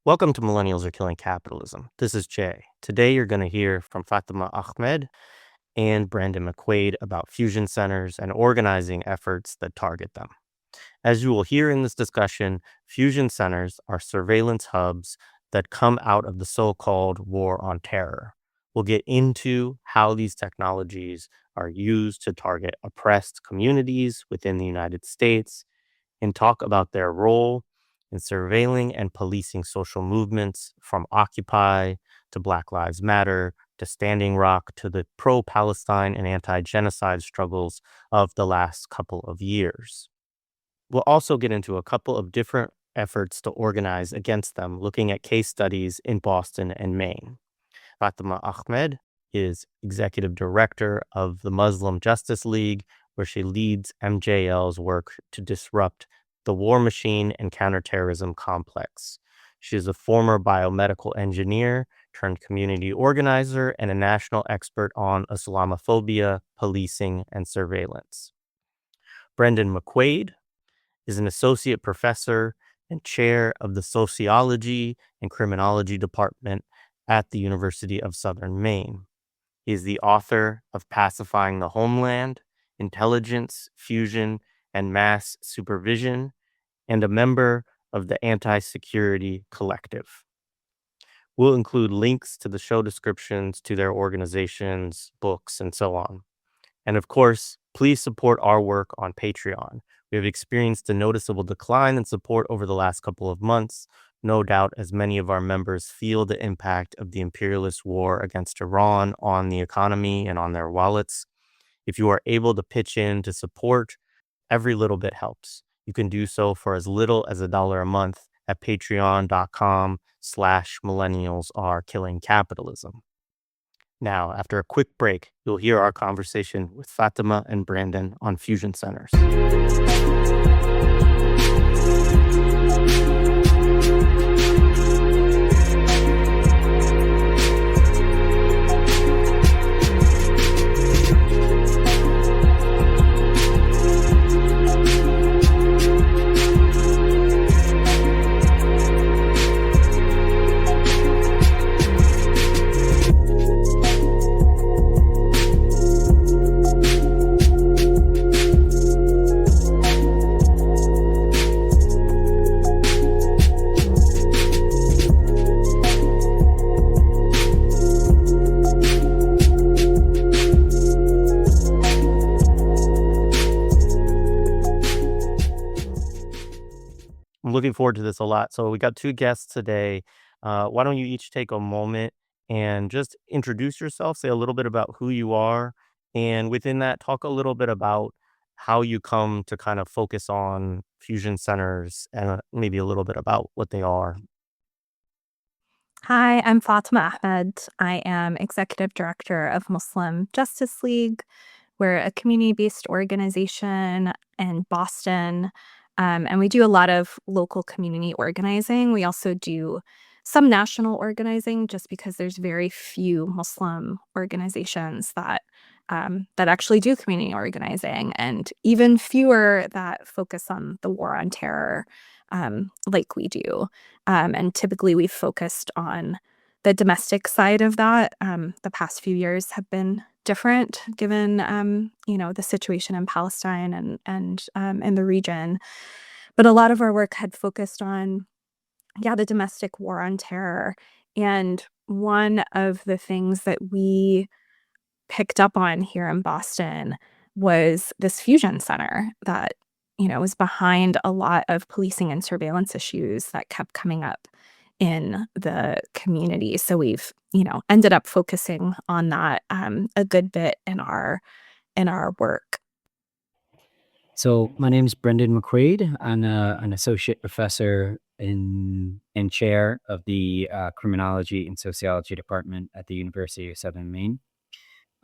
Welcome to Millennials Are Killing Capitalism. This is Jay. Today you're going to hear from Fatema Ahmad and Brandon McQuade about fusion centers and organizing efforts that target them. As you will hear in this discussion, fusion centers are surveillance hubs that come out of the so-called war on terror. We'll get into how these technologies are used to target oppressed communities within the United States and talk about their role in surveilling and policing social movements from Occupy to Black Lives Matter to Standing Rock to the pro-Palestine and anti-genocide struggles of the last couple of years. We'll also get into a couple of different efforts to organize against them, looking at case studies in Boston and Maine. Fatema Ahmad is executive director of the Muslim Justice League, where she leads MJL's work to disrupt the war machine and counterterrorism complex. She is a former biomedical engineer turned community organizer and a national expert on Islamophobia, policing, and surveillance. Brendan McQuade is an associate professor and chair of the sociology and criminology department at the University of Southern Maine. He is the author of Pacifying the Homeland, Intelligence, Fusion, and Mass Supervision, and a member of the Anti-Security Collective. We'll include links to the show descriptions to their organizations, books, and so on. And of course, please support our work on Patreon. We have experienced a noticeable decline in support over the last couple of months, no doubt as many of our members feel the impact of the imperialist war against Iran on the economy and on their wallets. If you are able to pitch in to support, every little bit helps. You can do so for as little as $1 a month at patreon.com/millennialsarekillingcapitalism. Now, after a quick break, you'll hear our conversation with Fatema and Brandon on fusion centers. I'm looking forward to this a lot. So we got two guests today. Why don't you each take a moment and just introduce yourself, say a little bit about who you are, and within that, talk a little bit about how you come to kind of focus on fusion centers and maybe a little bit about what they are. Hi, I'm Fatema Ahmad. I am Executive Director of Muslim Justice League. We're a community-based organization in Boston, and we do a lot of local community organizing. We also do some national organizing just because there's very few Muslim organizations that actually do community organizing, and even fewer that focus on the war on terror like we do. And typically we've focused on the domestic side of that. The past few years have been different given, the situation in Palestine and in the region. But a lot of our work had focused on, the domestic war on terror. And one of the things that we picked up on here in Boston was this fusion center that was behind a lot of policing and surveillance issues that kept coming up in the community. So we've, ended up focusing on that a good bit in our work. So my name is Brendan McQuade. I'm an associate professor and chair of the criminology and sociology department at the University of Southern Maine.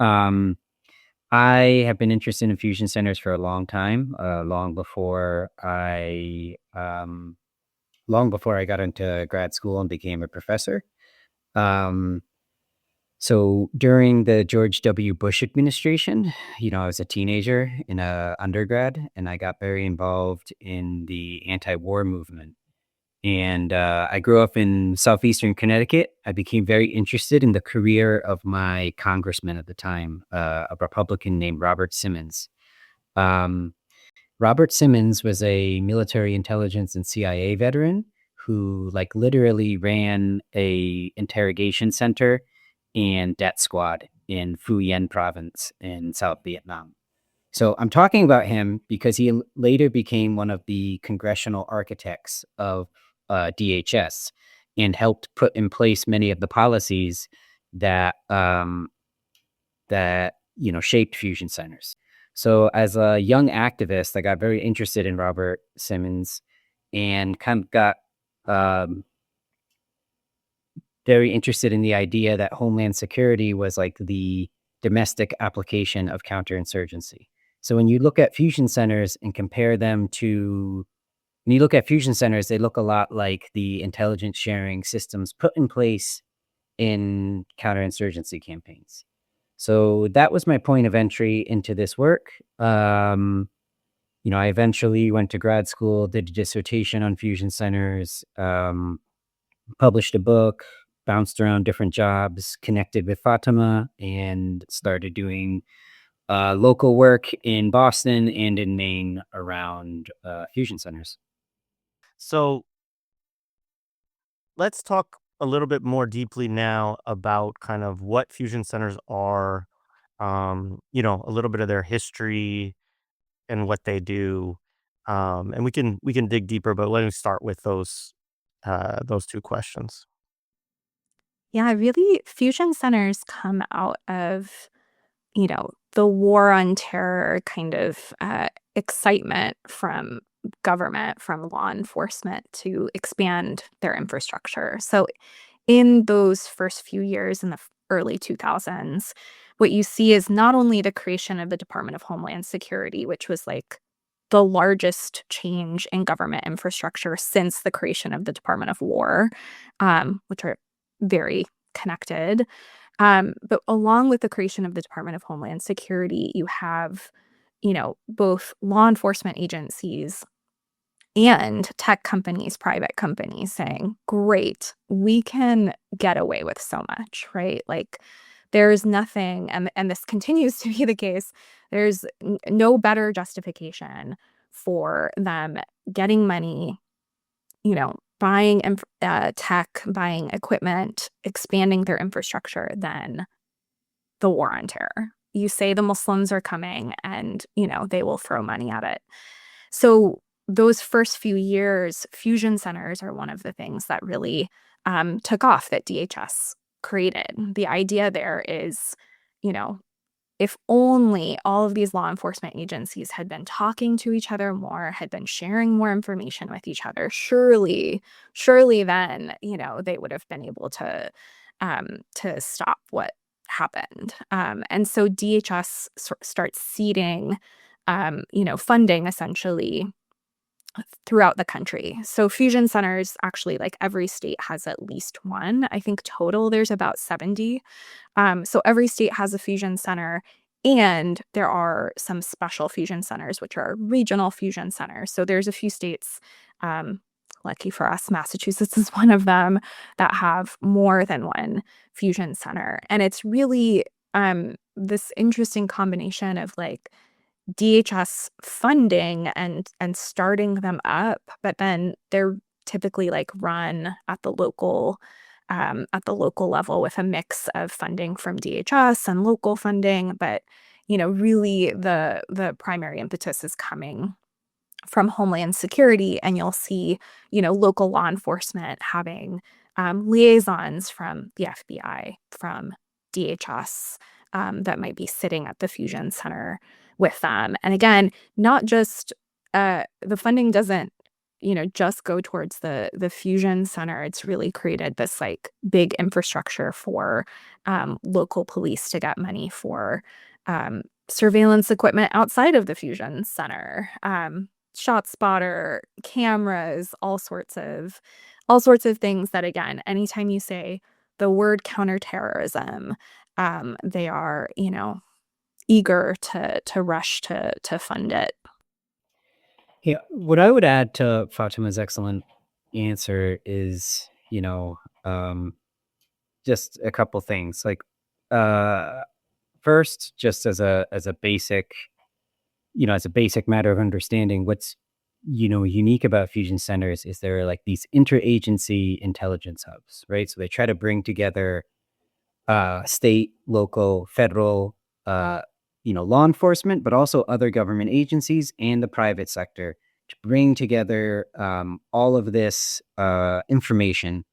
I have been interested in fusion centers for a long time, long before I got into grad school and became a professor. So during the George W. Bush administration, I was a teenager in a undergrad, and I got very involved in the anti-war movement. And I grew up in southeastern Connecticut. I became very interested in the career of my congressman at the time, a Republican named Robert Simmons. Um, Robert Simmons was a military intelligence and CIA veteran who like literally ran a interrogation center and death squad in Phu Yen province in South Vietnam. So I'm talking about him because he later became one of the congressional architects of DHS and helped put in place many of the policies that shaped fusion centers. So as a young activist, I got very interested in Robert Simmons and kind of got very interested in the idea that Homeland Security was like the domestic application of counterinsurgency. So when you look at fusion centers and compare them to, when you look at fusion centers, they look a lot like the intelligence sharing systems put in place in counterinsurgency campaigns. So that was my point of entry into this work. I eventually went to grad school, did a dissertation on fusion centers, published a book, bounced around different jobs, connected with Fatima, and started doing local work in Boston and in Maine around fusion centers. So let's talk a little bit more deeply now about kind of what fusion centers are, a little bit of their history and what they do. And we can dig deeper, but let me start with those two questions. Yeah, really, fusion centers come out of, the war on terror kind of excitement from government, from law enforcement to expand their infrastructure. So, in those first few years in the early 2000s, what you see is not only the creation of the Department of Homeland Security, which was like the largest change in government infrastructure since the creation of the Department of War, which are very connected. But along with the creation of the Department of Homeland Security, you have, both law enforcement agencies and tech companies, private companies saying, great, we can get away with so much, right? Like there's nothing, and this continues to be the case, there's no better justification for them getting money, buying tech, buying equipment, expanding their infrastructure than the war on terror. You say the Muslims are coming and, they will throw money at it. So those first few years, fusion centers are one of the things that really took off that DHS created. The idea there is, you know, if only all of these law enforcement agencies had been talking to each other more, had been sharing more information with each other, surely then, they would have been able to stop what happened. And so DHS starts seeding, funding essentially throughout the country. So fusion centers, actually, like every state has at least one. I think total there's about 70. So every state has a fusion center, and there are some special fusion centers, which are regional fusion centers. So there's a few states, lucky for us, Massachusetts is one of them, that have more than one fusion center. And it's really this interesting combination of like DHS funding and starting them up, but then they're typically like run at the local level with a mix of funding from DHS and local funding. But really the primary impetus is coming from Homeland Security, and you'll see local law enforcement having liaisons from the FBI, from DHS, that might be sitting at the fusion center with them. And again, not just the funding doesn't just go towards the fusion center. It's really created this like big infrastructure for local police to get money for surveillance equipment outside of the fusion center, shot spotter, cameras, all sorts of things that, again, anytime you say the word counterterrorism, they are eager to rush to fund it. Yeah, what I would add to Fatima's excellent answer is, just a couple things. Like, first, just as a basic, as a basic matter of understanding, what's unique about fusion centers is there are like these interagency intelligence hubs, right? So they try to bring together state, local, federal, law enforcement, but also other government agencies and the private sector to bring together all of this information,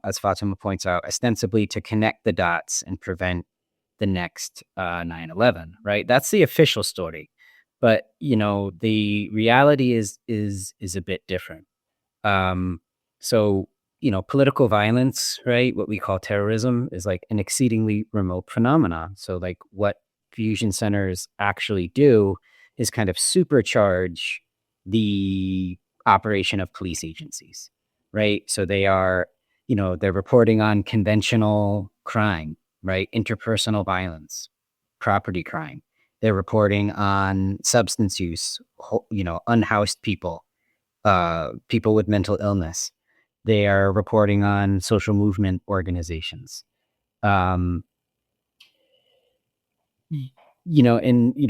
as Fatima points out, ostensibly to connect the dots and prevent the next 9/11, right? That's the official story. But, the reality is a bit different. So, political violence, right? What we call terrorism is like an exceedingly remote phenomenon. So like what fusion centers actually do is kind of supercharge the operation of police agencies, right? So they are, they're reporting on conventional crime, right? Interpersonal violence, property crime. They're reporting on substance use, unhoused people, people with mental illness. They are reporting on social movement organizations. And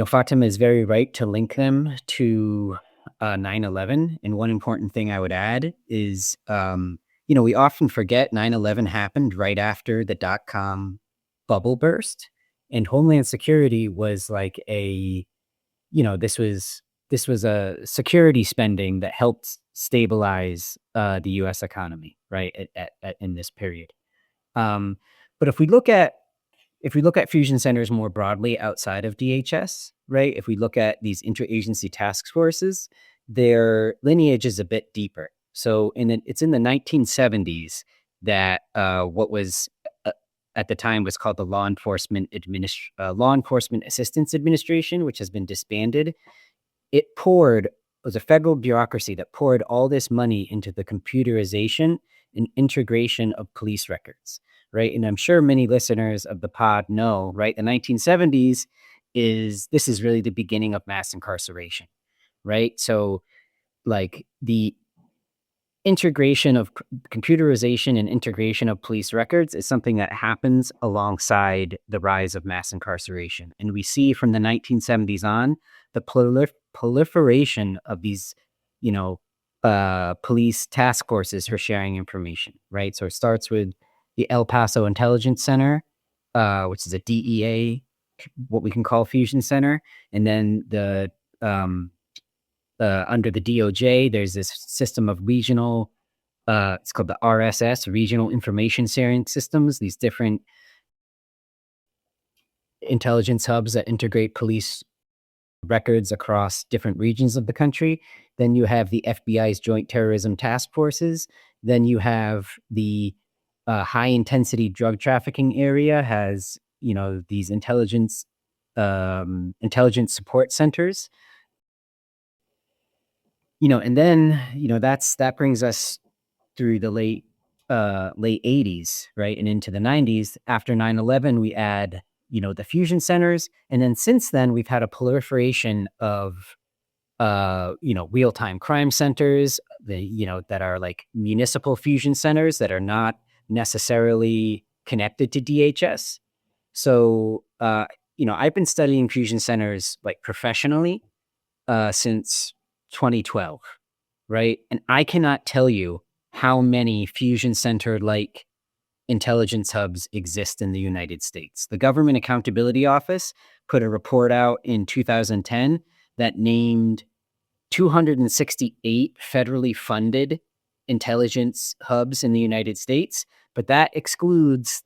Fatima is very right to link them to 9/11. And one important thing I would add is, we often forget 9/11 happened right after the dot-com bubble burst. And Homeland Security was like this was a security spending that helped stabilize the U.S. economy, right, in this period. But if we look at fusion centers more broadly outside of DHS, right, if we look at these interagency task forces, their lineage is a bit deeper. So it's in the 1970s that what was at the time was called the Law Enforcement Assistance Administration, which has been disbanded. It was a federal bureaucracy that poured all this money into the computerization and integration of police records, right? And I'm sure many listeners of the pod know, right? The 1970s is really the beginning of mass incarceration, right? So like the integration of computerization and integration of police records is something that happens alongside the rise of mass incarceration. And we see from the 1970s on the proliferation of these, police task forces for sharing information, right? So it starts with the El Paso Intelligence Center, which is a DEA, what we can call fusion center. And then under the DOJ, there's this system of regional, it's called the RSS, Regional Information Sharing Systems, these different intelligence hubs that integrate police records across different regions of the country. Then you have the FBI's Joint Terrorism Task Forces. Then you have the high intensity drug trafficking area has, these intelligence support centers. And then, that brings us through the late 80s, right? And into the 90s. After 9/11, we add, the fusion centers. And then since then, we've had a proliferation of, real-time crime centers, that are like municipal fusion centers that are not necessarily connected to DHS. So, I've been studying fusion centers like professionally since 2012, right? And I cannot tell you how many fusion center like intelligence hubs exist in the United States. The Government Accountability Office put a report out in 2010 that named 268 federally funded intelligence hubs in the United States, but that excludes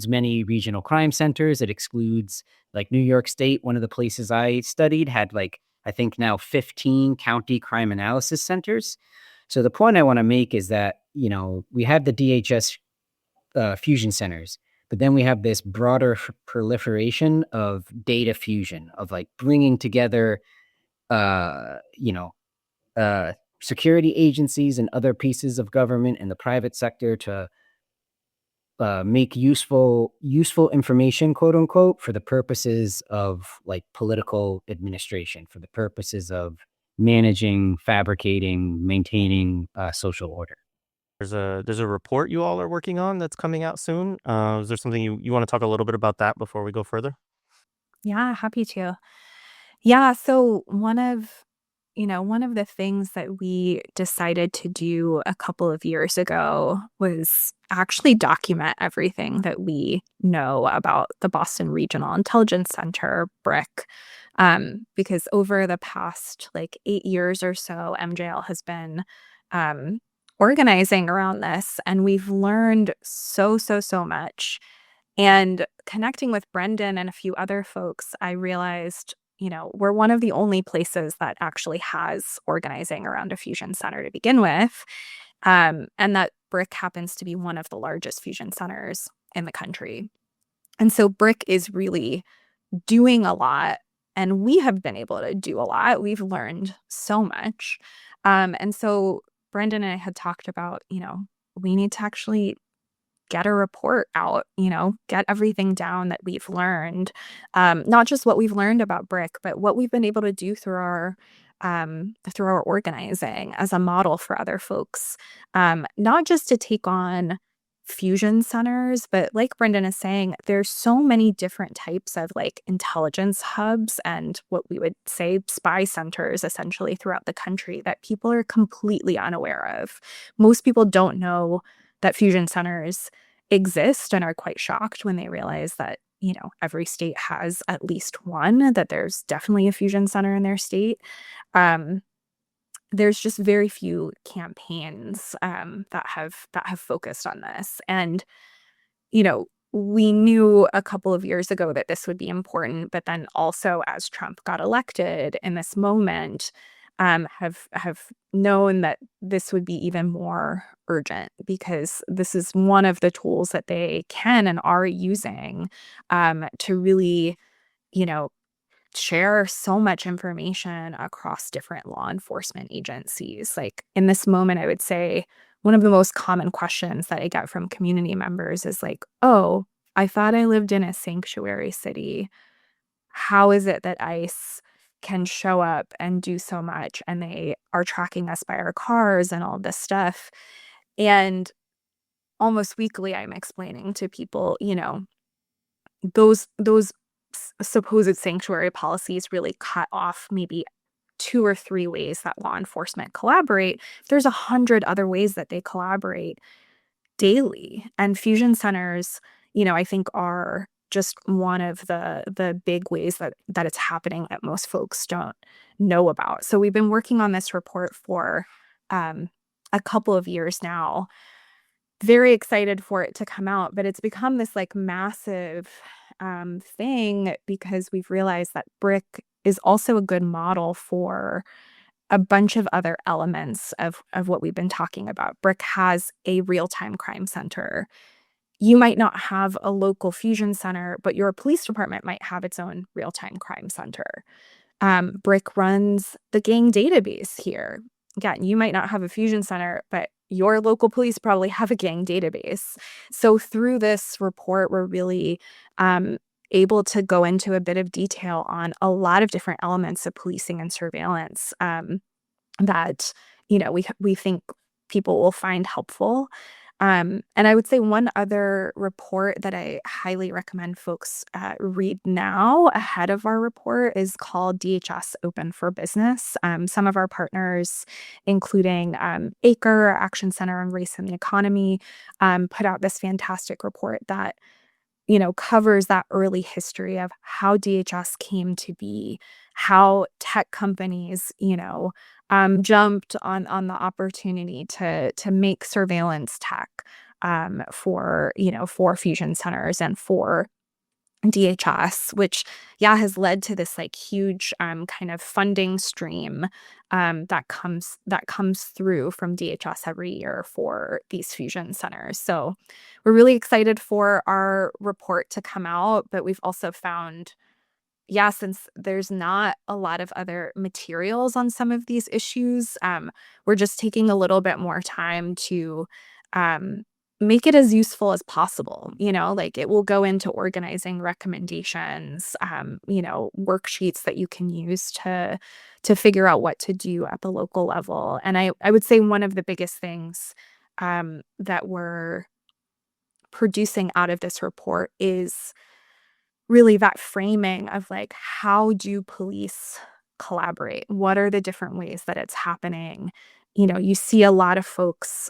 many regional crime centers. It excludes like New York State. One of the places I studied had like, I think now 15 county crime analysis centers. So the point I want to make is that, we have the DHS fusion centers, but then we have this broader proliferation of data fusion, of like bringing together, security agencies and other pieces of government and the private sector to make useful information, quote unquote, for the purposes of like political administration, for the purposes of managing, fabricating, maintaining social order. There's a report you all are working on that's coming out soon. Is there something you want to talk a little bit about that before we go further? Yeah, happy to. Yeah, so one of the things that we decided to do a couple of years ago was actually document everything that we know about the Boston Regional Intelligence Center, BRIC. Because over the past like 8 years or so, MJL has been um, organizing around this, and we've learned so much. And connecting with Brendan and a few other folks, I realized, we're one of the only places that actually has organizing around a fusion center to begin with. And that BRIC happens to be one of the largest fusion centers in the country. And so BRIC is really doing a lot, and we have been able to do a lot. We've learned so much. And so Brendan and I had talked about, we need to actually get a report out, get everything down that we've learned. Not just what we've learned about BRIC, but what we've been able to do through our organizing as a model for other folks. Not just to take on fusion centers, but like Brendan is saying, there's so many different types of like intelligence hubs and what we would say spy centers essentially throughout the country that people are completely unaware of. Most people don't know that fusion centers exist and are quite shocked when they realize that, every state has at least one, that there's definitely a fusion center in their state. Um, there's just very few campaigns that have focused on this. And, we knew a couple of years ago that this would be important, but then also as Trump got elected in this moment, have known that this would be even more urgent because this is one of the tools that they can and are using to really, you know, share so much information across different law enforcement agencies. Like in this moment, I would say one of the most common questions that I get from community members is like, oh, I thought I lived in a sanctuary city. How is it that ICE can show up and do so much and they are tracking us by our cars and all this stuff? And almost weekly, I'm explaining to people, those supposed sanctuary policies really cut off maybe 2 or 3 ways that law enforcement collaborate. There's 100 other ways that they collaborate daily, and fusion centers, I think are just one of the big ways that it's happening that most folks don't know about. So we've been working on this report for, um, a couple of years now, very excited for it to come out, but it's become this, like, massive, thing because we've realized that BRIC is also a good model for a bunch of other elements of what we've been talking about. BRIC has a real-time crime center. You might not have a local fusion center, but your police department might have its own real-time crime center. BRIC runs the gang database here. Again, you might not have a fusion center, but your local police probably have a gang database. So through this report, we're really um, able to go into a bit of detail on a lot of different elements of policing and surveillance that we think people will find helpful. And I would say one other report that I highly recommend folks read now ahead of our report is called DHS Open for Business. Some of our partners, including ACRE, Action Center on Race and the Economy, put out this fantastic report that covers that early history of how DHS came to be, how tech companies, jumped on the opportunity to make surveillance tech for fusion centers and for DHS, which has led to this like huge kind of funding stream that comes through from DHS every year for these fusion centers. So we're really excited for our report to come out, but we've also found, since there's not a lot of other materials on some of these issues, we're just taking a little bit more time to um, make it as useful as possible. Like it will go into organizing recommendations, worksheets that you can use to figure out what to do at the local level. And I would say one of the biggest things that we're producing out of this report is really that framing of like, how do police collaborate? What are the different ways that it's happening? You see a lot of folks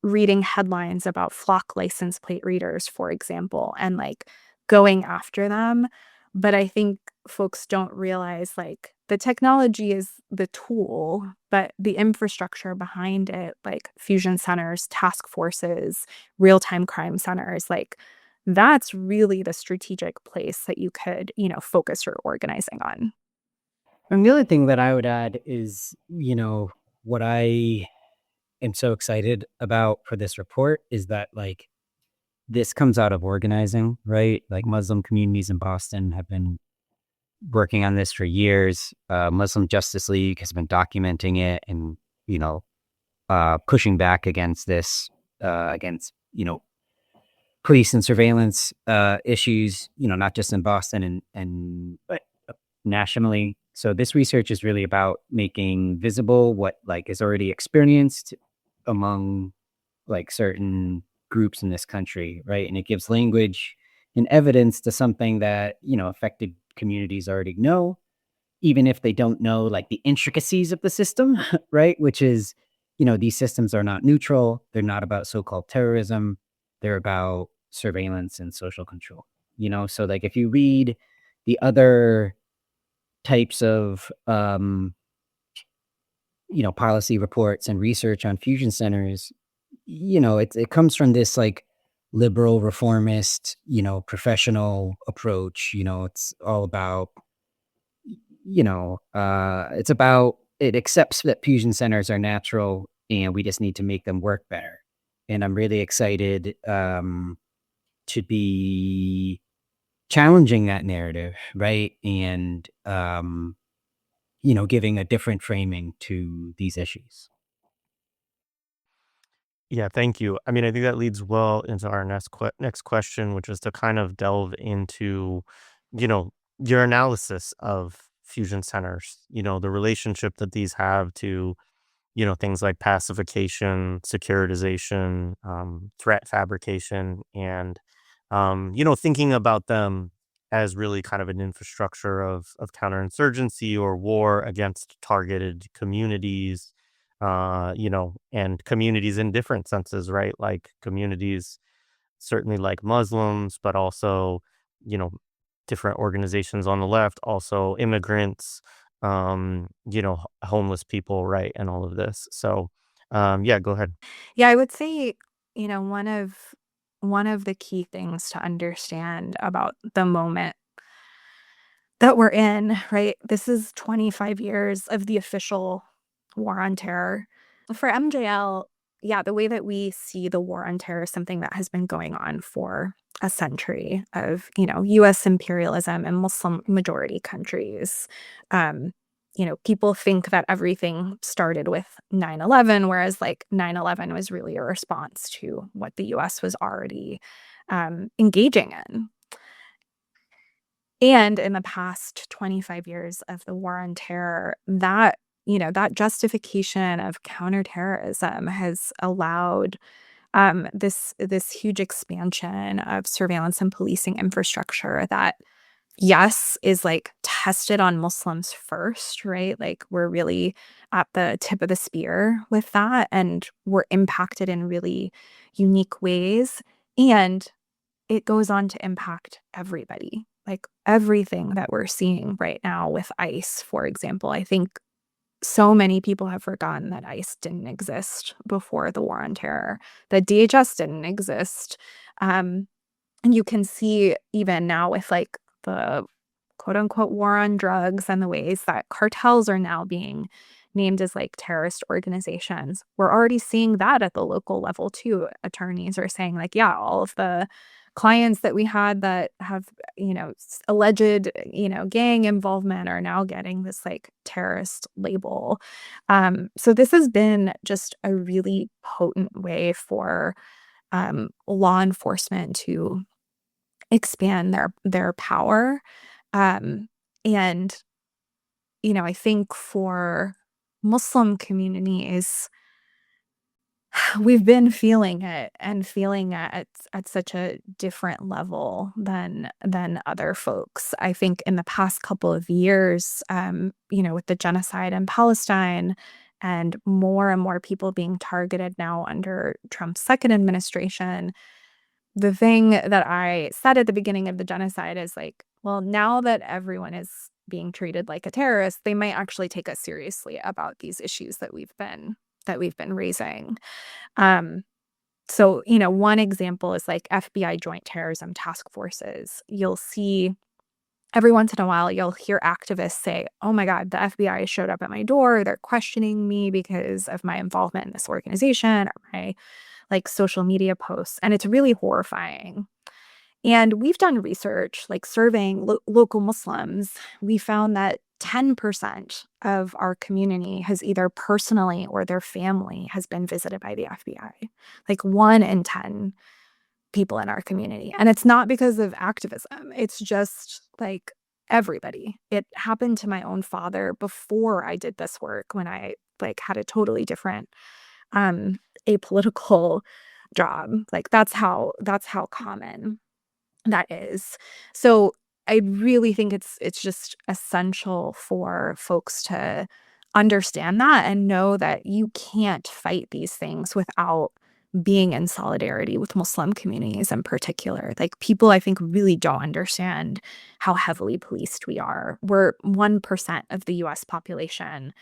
reading headlines about flock license plate readers, for example, and like going after them. But I think folks don't realize like the technology is the tool, but the infrastructure behind it, like fusion centers, task forces, real-time crime centers, like that's really the strategic place that you could, focus your organizing on. And the other thing that I would add is, what I am so excited about for this report is that like this comes out of organizing, right? Like Muslim communities in Boston have been working on this for years. Muslim Justice League has been documenting it and, pushing back against this, against, police and surveillance issues, not just in Boston but nationally. So this research is really about making visible what like is already experienced among like certain groups in this country, right? And it gives language and evidence to something that, affected communities already know, even if they don't know like the intricacies of the system, right? Which is, these systems are not neutral. They're not about so-called terrorism. They're about surveillance and social control, So like if you read the other types of, policy reports and research on fusion centers, it comes from this like liberal reformist, professional approach. It's all about, it accepts that fusion centers are natural and we just need to make them work better. And I'm really excited to be challenging that narrative, right? And, giving a different framing to these issues. Yeah, thank you. I mean, I think that leads well into our next question, which is to kind of delve into, you know, your analysis of fusion centers, the relationship that these have to, things like pacification, securitization, threat fabrication, and, thinking about them as really kind of an infrastructure of counterinsurgency or war against targeted communities, and communities in different senses, right? Like communities, certainly like Muslims, but also, you know, different organizations on the left, also immigrants, homeless people, right? And all of this. So, yeah, go ahead. Yeah, I would say, one of the key things to understand about the moment that we're in, right? This is 25 years of the official war on terror. For MJL, yeah, the way that we see the war on terror is something that has been going on for a century of, US imperialism in Muslim majority countries. People think that everything started with 9/11, whereas like 9/11 was really a response to what the US was already engaging in. And in the past 25 years of the war on terror, that justification of counterterrorism has allowed this huge expansion of surveillance and policing infrastructure that, yes, is like tested on Muslims first, right? Like we're really at the tip of the spear with that, and we're impacted in really unique ways. And it goes on to impact everybody. Like everything that we're seeing right now with ICE, for example. I think so many people have forgotten that ICE didn't exist before the war on terror, that DHS didn't exist. And you can see even now with like the quote unquote war on drugs and the ways that cartels are now being named as like terrorist organizations. We're already seeing that at the local level too. Attorneys are saying like, yeah, all of the clients that we had that have, alleged, gang involvement are now getting this like terrorist label. So this has been just a really potent way for law enforcement to expand their power. Um, and, I think for Muslim communities, we've been feeling it and feeling it at such a different level than other folks. I think in the past couple of years, with the genocide in Palestine and more people being targeted now under Trump's second administration, the thing that I said at the beginning of the genocide is like, well, now that everyone is being treated like a terrorist, they might actually take us seriously about these issues that we've been raising. Um, so, one example is like FBI joint terrorism task forces. You'll see every once in a while, you'll hear activists say, oh my God, the FBI showed up at my door. They're questioning me because of my involvement in this organization or my like social media posts. And it's really horrifying. And we've done research, like surveying local Muslims. We found that 10% of our community has either personally or their family has been visited by the FBI. Like 1 in 10 people in our community. And it's not because of activism. It's just like everybody. It happened to my own father before I did this work when I like had a totally different apolitical job. Like that's how common that is. So I really think it's just essential for folks to understand that and know that you can't fight these things without being in solidarity with Muslim communities in particular. Like people I think really don't understand how heavily policed we are. We're 1% of the US population,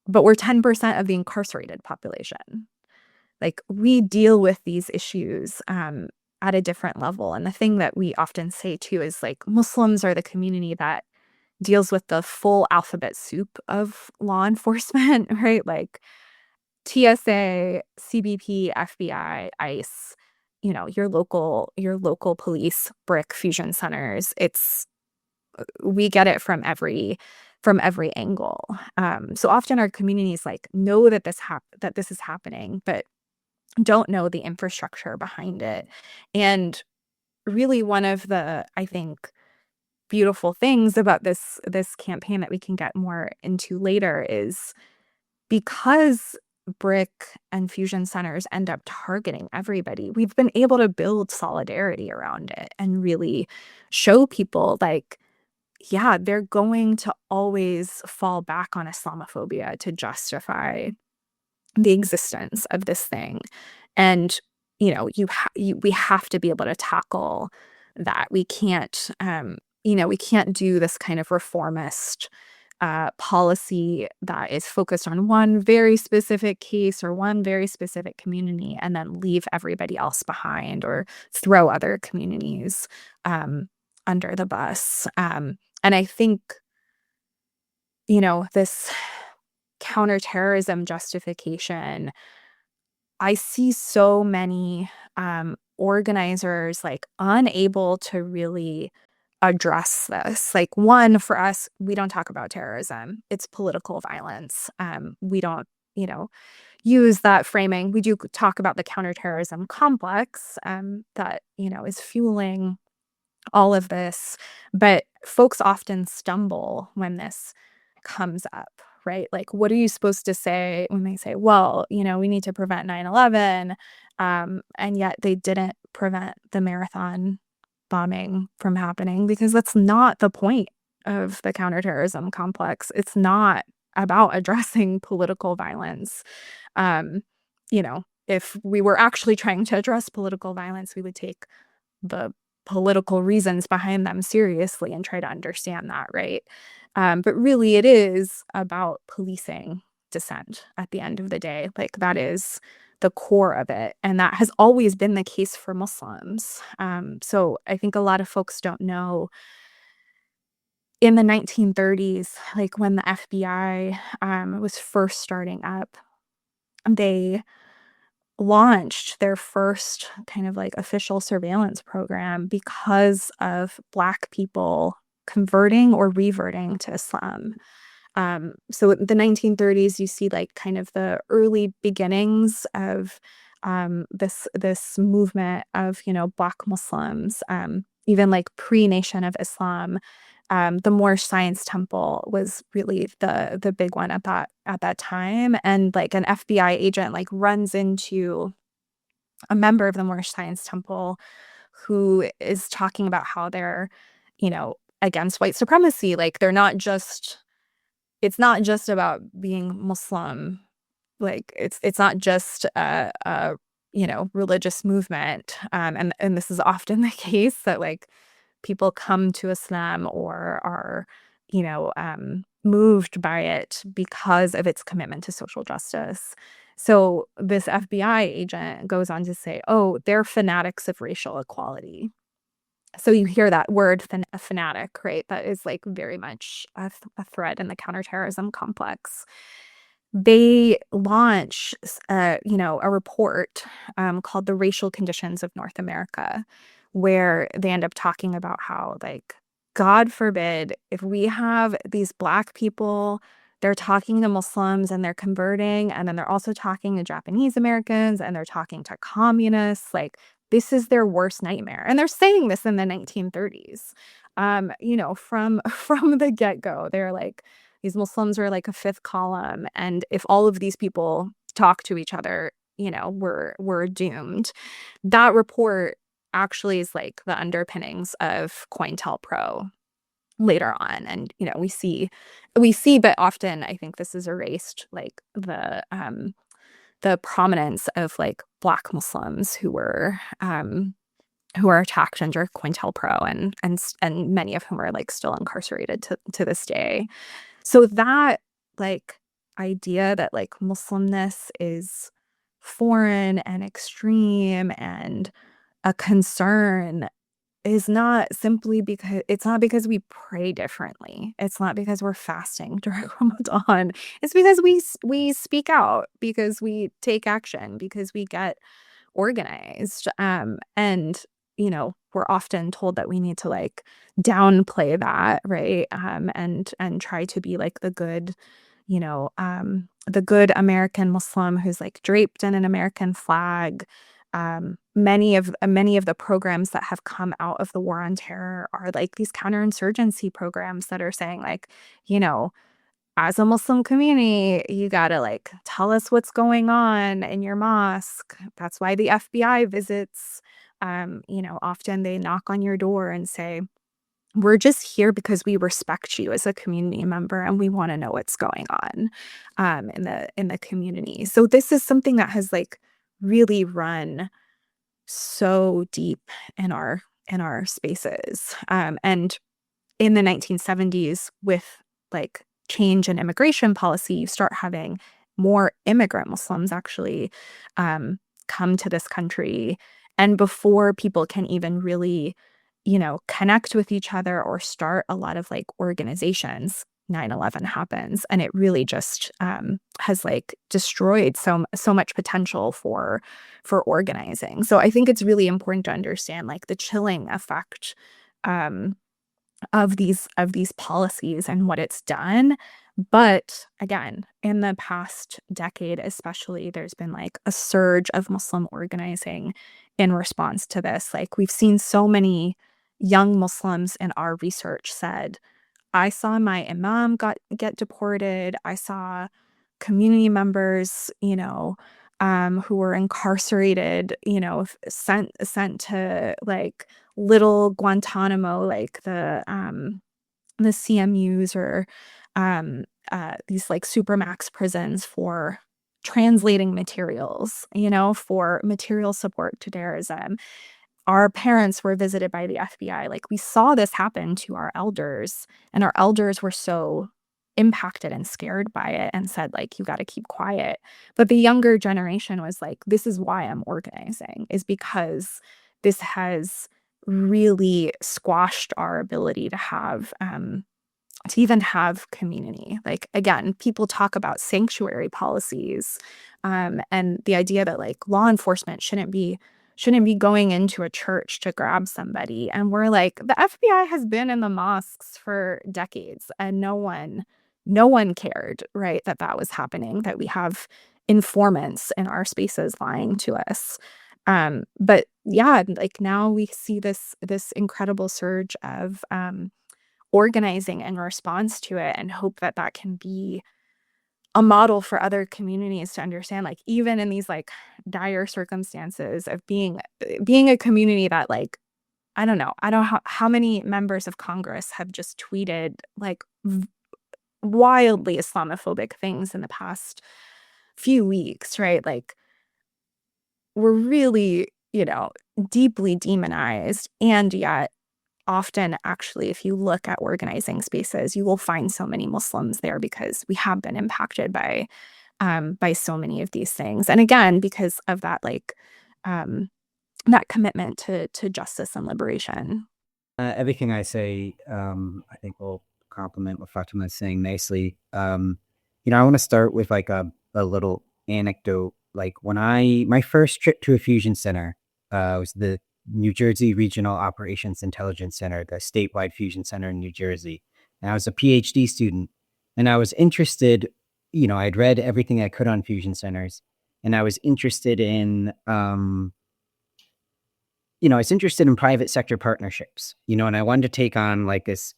but we're 10% of the incarcerated population. Like we deal with these issues at a different level. And the thing that we often say too is like Muslims are the community that deals with the full alphabet soup of law enforcement, right? Like TSA, CBP, FBI, ICE, your local police, BRIC fusion centers. We get it from every angle. So often our communities like know that this is happening, but don't know the infrastructure behind it. And really one of the, I think, beautiful things about this campaign that we can get more into later is because BRIC and fusion centers end up targeting everybody, we've been able to build solidarity around it and really show people like, yeah, they're going to always fall back on Islamophobia to justify the existence of this thing. And, we have to be able to tackle that. We can't do this kind of reformist policy that is focused on one very specific case or one very specific community and then leave everybody else behind or throw other communities under the bus. And I think, this counterterrorism justification, I see so many organizers like unable to really address this. Like one, for us, we don't talk about terrorism. It's political violence. We don't, use that framing. We do talk about the counterterrorism complex that, is fueling all of this. But folks often stumble when this comes up, right? Like, what are you supposed to say when they say, well, we need to prevent 9/11, and yet they didn't prevent the marathon bombing from happening because that's not the point of the counterterrorism complex. It's not about addressing political violence. If we were actually trying to address political violence, we would take the political reasons behind them seriously and try to understand that, right? But really, it is about policing dissent at the end of the day. Like, that is the core of it. And that has always been the case for Muslims. So I think a lot of folks don't know in the 1930s, like when the FBI was first starting up, they launched their first kind of like official surveillance program because of Black people converting or reverting to Islam. So in the 1930s, you see like kind of the early beginnings of this movement of Black Muslims, even like pre-Nation of Islam. The Moorish Science Temple was really the big one at that time. And like an FBI agent like runs into a member of the Moorish Science Temple who is talking about how they're, against white supremacy. Like it's not just about being Muslim. Like it's not just a religious movement. And this is often the case that like people come to Islam or are, moved by it because of its commitment to social justice. So this FBI agent goes on to say, oh, they're fanatics of racial equality. So you hear that word, a fanatic, right? That is like very much a thread in the counterterrorism complex. They launch, a report called The Racial Conditions of North America, where they end up talking about how, like, God forbid, if we have these Black people, they're talking to Muslims and they're converting, and then they're also talking to Japanese Americans and they're talking to communists. Like, this is their worst nightmare. And they're saying this in the 1930s. From the get-go, they're like, these Muslims are like a fifth column, and if all of these people talk to each other, we're doomed. That report actually is like the underpinnings of COINTELPRO later on, and we see, but often I think this is erased, like the prominence of like Black Muslims who were attacked under COINTELPRO, and many of whom are like still incarcerated to this day. So that like idea that like Muslimness is foreign and extreme and a concern is not simply because it's not because we pray differently. It's not because we're fasting during Ramadan. It's because we speak out, because we take action, because we get organized. And we're often told that we need to like downplay that, right? And try to be like the good American Muslim who's like draped in an American flag. Many of the programs that have come out of the war on terror are like these counterinsurgency programs that are saying like, as a Muslim community, you gotta like tell us what's going on in your mosque. That's why the FBI visits. Often they knock on your door and say, we're just here because we respect you as a community member and we want to know what's going on in the community. So this is something that has like really run so deep in our spaces. And in the 1970s, with like change in immigration policy, you start having more immigrant Muslims actually come to this country. And before people can even really, connect with each other or start a lot of like organizations, 9/11 happens, and it really just has like destroyed so much potential for organizing. So I think it's really important to understand like the chilling effect of these policies and what it's done. But again, in the past decade especially, there's been like a surge of Muslim organizing in response to this. Like we've seen so many young Muslims in our research said, I saw my imam get deported. I saw community members, who were incarcerated, sent to like little Guantanamo, like the CMUs or these like supermax prisons for translating materials, for material support to terrorism. Our parents were visited by the FBI. Like we saw this happen to our elders, and our elders were so impacted and scared by it and said like, you got to keep quiet. But the younger generation was like, this is why I'm organizing, is because this has really squashed our ability to even have community. Like, again, people talk about sanctuary policies, and the idea that like law enforcement shouldn't be going into a church to grab somebody. And we're like, the FBI has been in the mosques for decades and no one cared, right, that was happening, that we have informants in our spaces lying to us. But yeah, like now we see this incredible surge of organizing in response to it, and hope that that can be a model for other communities to understand, like, even in these, like, dire circumstances of being a community that, like, I don't know. I don't know how many members of Congress have just tweeted, like, wildly Islamophobic things in the past few weeks, right? Like, we're really, deeply demonized, and yet often, actually, if you look at organizing spaces, you will find so many Muslims there because we have been impacted by so many of these things. And again, because of that, like, um, that commitment to justice and liberation. Everything I say, I think will complement what Fatima is saying nicely. I want to start with like a little anecdote. Like my first trip to a fusion center was the New Jersey Regional Operations Intelligence Center, the statewide fusion center in New Jersey. And I was a PhD student, and I was interested. I'd read everything I could on fusion centers, and I was interested in I was interested in private sector partnerships, and I wanted to take on like this,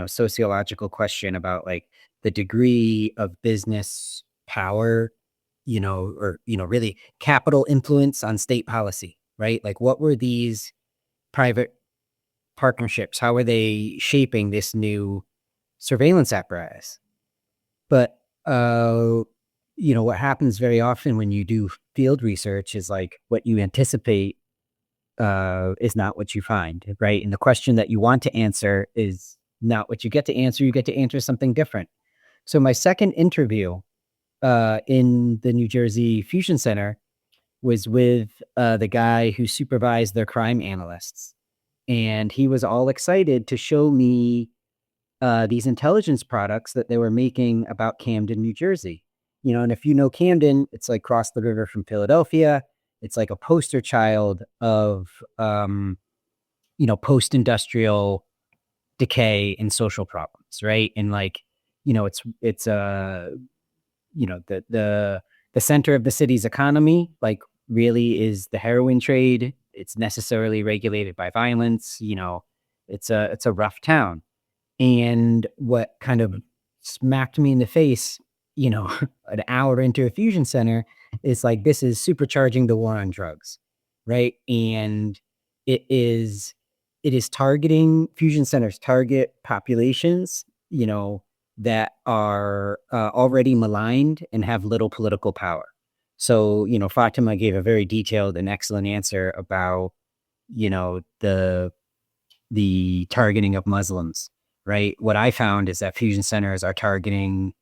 sociological question about like the degree of business power, or, really capital influence on state policy, right? Like what were these private partnerships? How are they shaping this new surveillance apparatus? But, what happens very often when you do field research is like what you anticipate is not what you find, right? And the question that you want to answer is not what you get to answer. You get to answer something different. So my second interview in the New Jersey Fusion Center was with the guy who supervised their crime analysts. And he was all excited to show me these intelligence products that they were making about Camden, New Jersey. And if you know Camden, it's like across the river from Philadelphia. It's like a poster child of, post-industrial decay and social problems, right? And like, it's the center of the city's economy, like really is the heroin trade. It's necessarily regulated by violence. It's a rough town. And what kind of smacked me in the face, an hour into a fusion center is like, this is supercharging the war on drugs, right? And it is targeting fusion centers, target populations, that are already maligned and have little political power. So, Fatima gave a very detailed and excellent answer about, the targeting of Muslims, right? What I found is that fusion centers are targeting,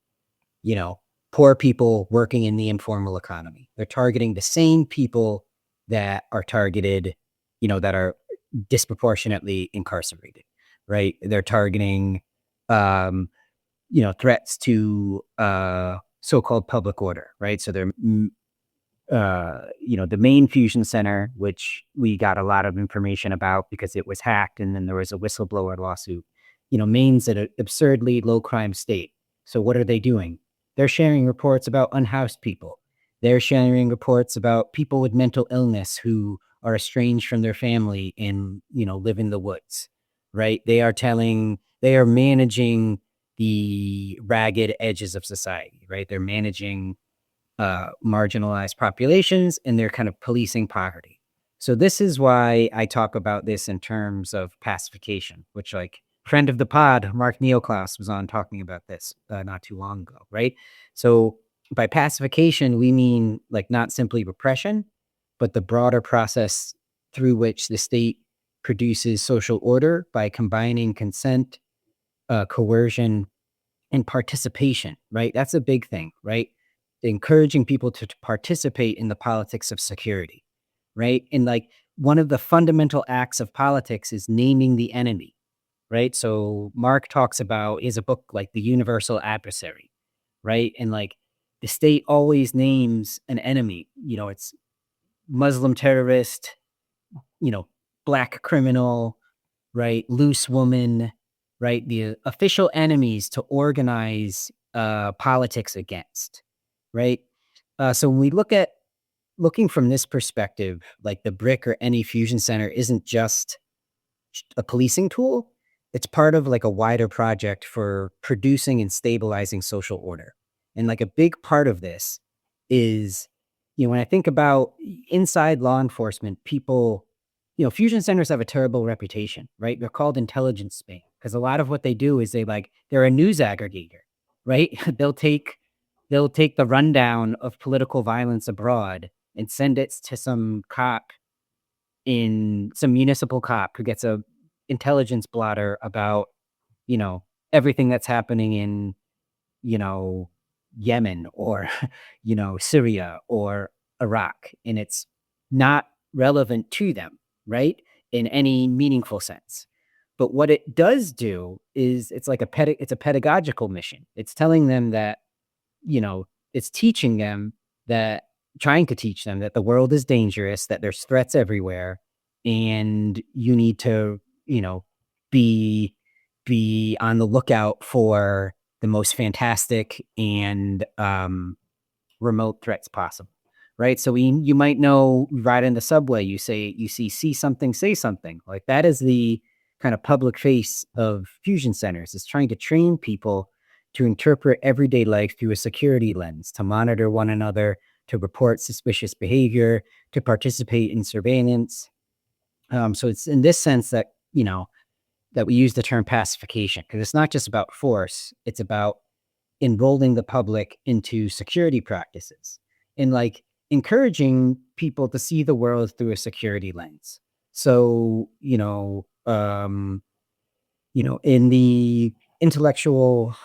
poor people working in the informal economy. They're targeting the same people that are targeted, that are disproportionately incarcerated, right? They're targeting, threats to so-called public order, right? So they're the Maine Fusion Center, which we got a lot of information about because it was hacked and then there was a whistleblower lawsuit. Maine's an absurdly low crime state. So what are they doing? They're sharing reports about unhoused people. They're sharing reports about people with mental illness who are estranged from their family and, live in the woods, right? They are managing the ragged edges of society, right? They're managing marginalized populations, and they're kind of policing poverty. So this is why I talk about this in terms of pacification, which like friend of the pod, Mark Neoclaus, was on talking about this not too long ago, right? So by pacification, we mean like not simply repression, but the broader process through which the state produces social order by combining consent, coercion, and participation, right? That's a big thing, right? Encouraging people to participate in the politics of security, right? And like one of the fundamental acts of politics is naming the enemy, right? So Mark talks about is a book like The Universal Adversary, right? And like the state always names an enemy, it's Muslim terrorist, black criminal, right? Loose woman, right? The official enemies to organize politics against, right? So when we looking from this perspective, like the brick or any fusion center isn't just a policing tool. it's part of like a wider project for producing and stabilizing social order. And like a big part of this is, when I think about inside law enforcement, people, fusion centers have a terrible reputation, right? They're called intelligence span because a lot of what they do is they're a news aggregator, right? they'll take the rundown of political violence abroad and send it to some municipal cop who gets a intelligence blotter about, you know, everything that's happening in, you know, Yemen or, Syria or Iraq. And it's not relevant to them, right? In any meaningful sense. But what it does do is it's like it's a pedagogical mission. It's telling them that, it's teaching them that trying to teach them that the world is dangerous, that there's threats everywhere, and you need to, be on the lookout for the most fantastic and remote threats possible. Right. So you might know right in the subway, you see something, say something. Like that is the kind of public face of fusion centers, is trying to train people to interpret everyday life through a security lens, to monitor one another, to report suspicious behavior, to participate in surveillance. So it's in this sense that, that we use the term pacification, because it's not just about force, it's about enrolling the public into security practices and like encouraging people to see the world through a security lens. So, in the intellectual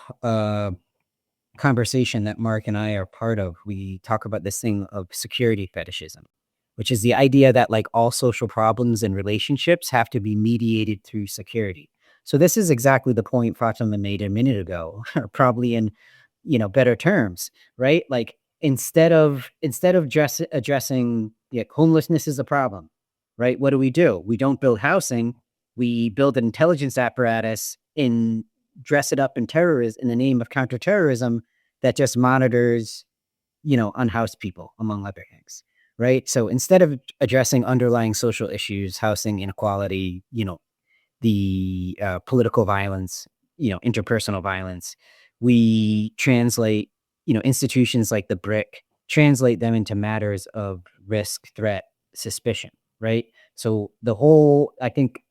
conversation that Mark and I are part of, we talk about this thing of security fetishism, which is the idea that like all social problems and relationships have to be mediated through security. So this is exactly the point Fatima made a minute ago, or probably in, better terms, right? Like instead of addressing homelessness is a problem, right? What do? We don't build housing. We build an intelligence apparatus and dress it up in terrorism in the name of counterterrorism that just monitors, unhoused people, among other things, right? So instead of addressing underlying social issues, housing inequality, the political violence, interpersonal violence, we translate, institutions like the BRIC, translate them into matters of risk, threat, suspicion, right? So the whole, I think,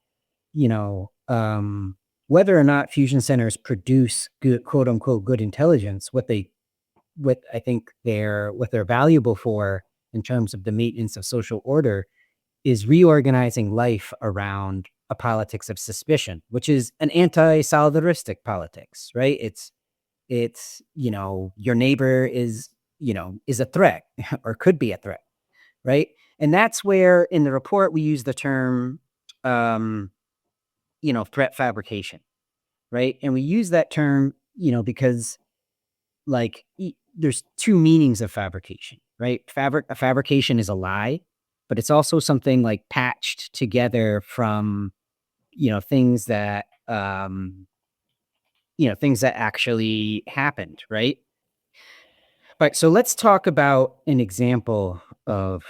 whether or not fusion centers produce good, quote unquote, good intelligence, what I think what they're valuable for in terms of the maintenance of social order is reorganizing life around a politics of suspicion, which is an anti-solidaristic politics, right? It's your neighbor is a threat or could be a threat, right? And that's where in the report we use the term threat fabrication, right? And we use that term, because like there's two meanings of fabrication, right? A fabrication is a lie, but it's also something like patched together from, things that things that actually happened, right? All right, so let's talk about an example of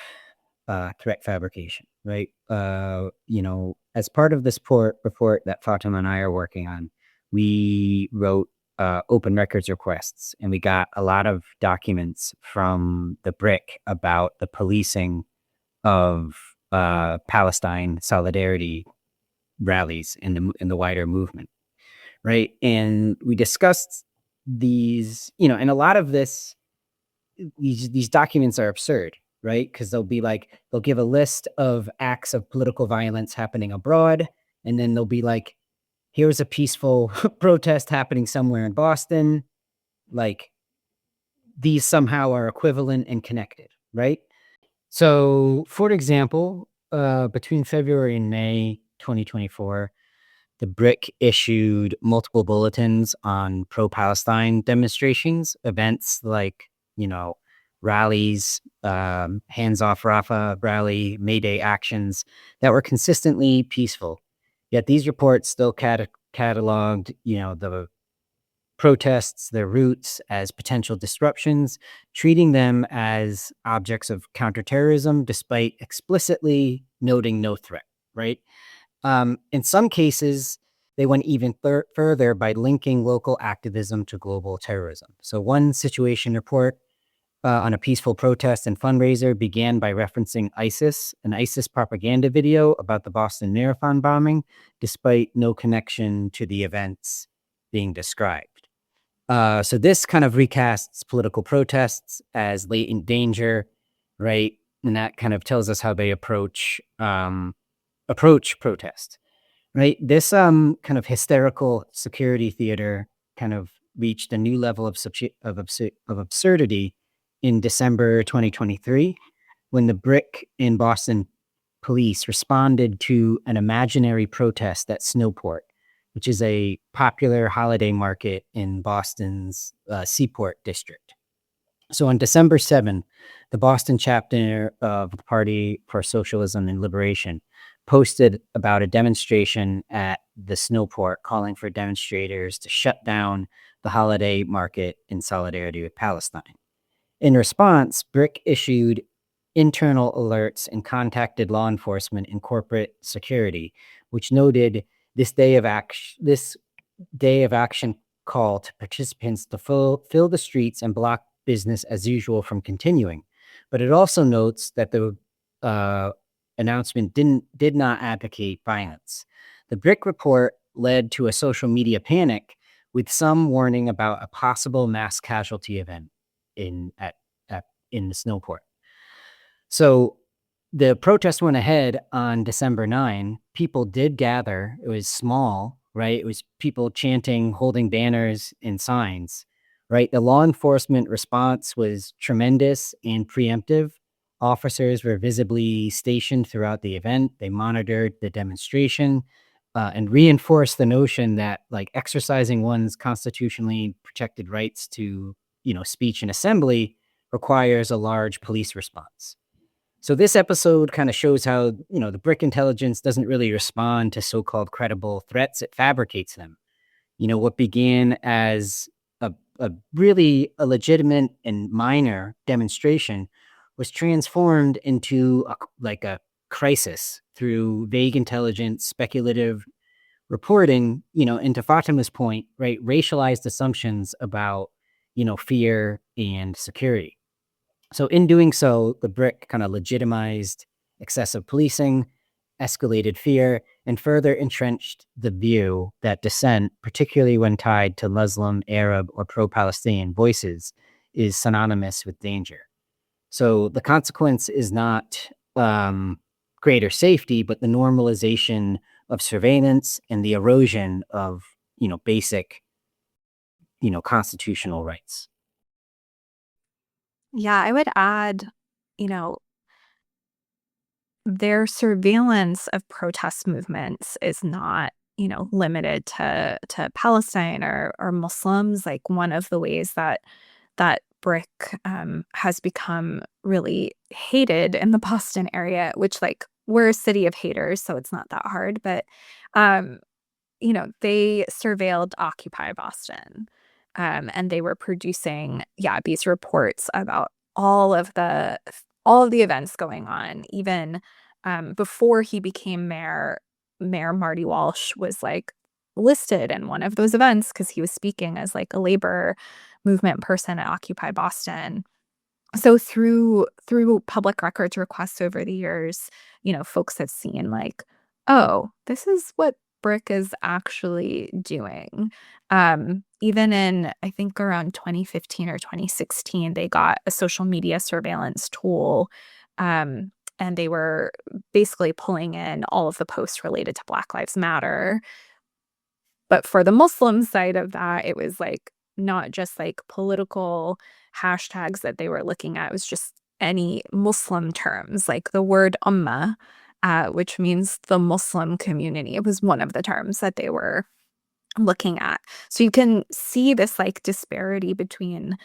threat fabrication, right? As part of this report that Fatima and I are working on, we wrote open records requests, and we got a lot of documents from the BRIC about the policing of Palestine solidarity rallies in the wider movement, right? And we discussed these, and a lot of these documents are absurd, right? Because they'll give a list of acts of political violence happening abroad, and then they'll be like, here's a peaceful protest happening somewhere in Boston. Like these somehow are equivalent and connected, right? So, for example, between February and May 2024, the BRIC issued multiple bulletins on pro-Palestine demonstrations, events like, rallies, Hands Off Rafah rally, May Day actions that were consistently peaceful. Yet these reports still cataloged, the protests, their routes as potential disruptions, treating them as objects of counterterrorism, despite explicitly noting no threat, right? In some cases, they went even further by linking local activism to global terrorism. So one situation report on a peaceful protest and fundraiser began by referencing ISIS, an ISIS propaganda video about the Boston Marathon bombing, despite no connection to the events being described. So this kind of recasts political protests as latent danger, right? And that kind of tells us how they approach protest, right? This kind of hysterical security theater kind of reached a new level of absurdity in December 2023, when the BRIC and Boston police responded to an imaginary protest at Snowport, which is a popular holiday market in Boston's Seaport district. So on December 7th, the Boston chapter of the Party for Socialism and Liberation posted about a demonstration at the Snowport calling for demonstrators to shut down the holiday market in solidarity with Palestine. In response, BRIC issued internal alerts and contacted law enforcement and corporate security, which noted this day of action call to participants to fill the streets and block business as usual from continuing. But it also notes that the announcement did not advocate violence. The BRIC report led to a social media panic, with some warning about a possible mass casualty event in the Snowport. So the protest went ahead on December 9. People did gather. It was small, right? It was people chanting, holding banners and signs, right? The law enforcement response was tremendous and preemptive. Officers were visibly stationed throughout the event. They monitored the demonstration and reinforced the notion that, like, exercising one's constitutionally protected rights to, speech and assembly requires a large police response. So this episode kind of shows how, the BRIC intelligence doesn't really respond to so-called credible threats. It fabricates them. What began as a really legitimate and minor demonstration was transformed into a crisis through vague intelligence, speculative reporting, and to Fatima's point, right, racialized assumptions about, fear and security. So in doing so, the BRIC kind of legitimized excessive policing, escalated fear, and further entrenched the view that dissent, particularly when tied to Muslim, Arab, or pro-Palestinian voices, is synonymous with danger. So the consequence is not greater safety, but the normalization of surveillance and the erosion of, basic, constitutional rights. Yeah, I would add, you know, their surveillance of protest movements is not, limited to Palestine or Muslims. Like, one of the ways that BRIC has become really hated in the Boston area, which, like, we're a city of haters, so it's not that hard. But um, they surveilled Occupy Boston, and they were producing, these reports about all of the events going on. Even before he became mayor, Mayor Marty Walsh was, like, listed in one of those events because he was speaking as, like, a labor movement person at Occupy Boston. So through public records requests over the years, folks have seen, like, oh, this is what BRIC is actually doing. Even in, I think, around 2015 or 2016, they got a social media surveillance tool, and they were basically pulling in all of the posts related to Black Lives Matter. But for the Muslim side of that, it was, like, not just, like, political hashtags that they were looking at. It was just any Muslim terms, like the word ummah, which means the Muslim community. It was one of the terms that they were looking at. So you can see this, like, disparity between,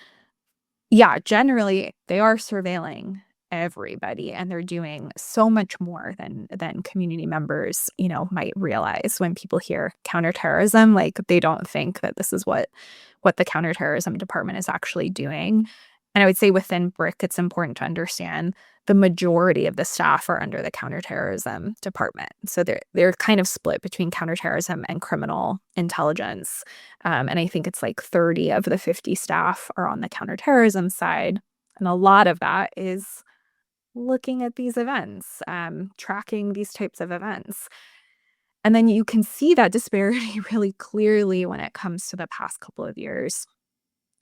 generally they are surveilling everybody, and they're doing so much more than community members, might realize. When people hear counterterrorism, like, they don't think that this is what the counterterrorism department is actually doing. And I would say within BRIC, it's important to understand the majority of the staff are under the counterterrorism department. So they're kind of split between counterterrorism and criminal intelligence. And I think it's like 30 of the 50 staff are on the counterterrorism side. And a lot of that is looking at these events, tracking these types of events. And then you can see that disparity really clearly when it comes to the past couple of years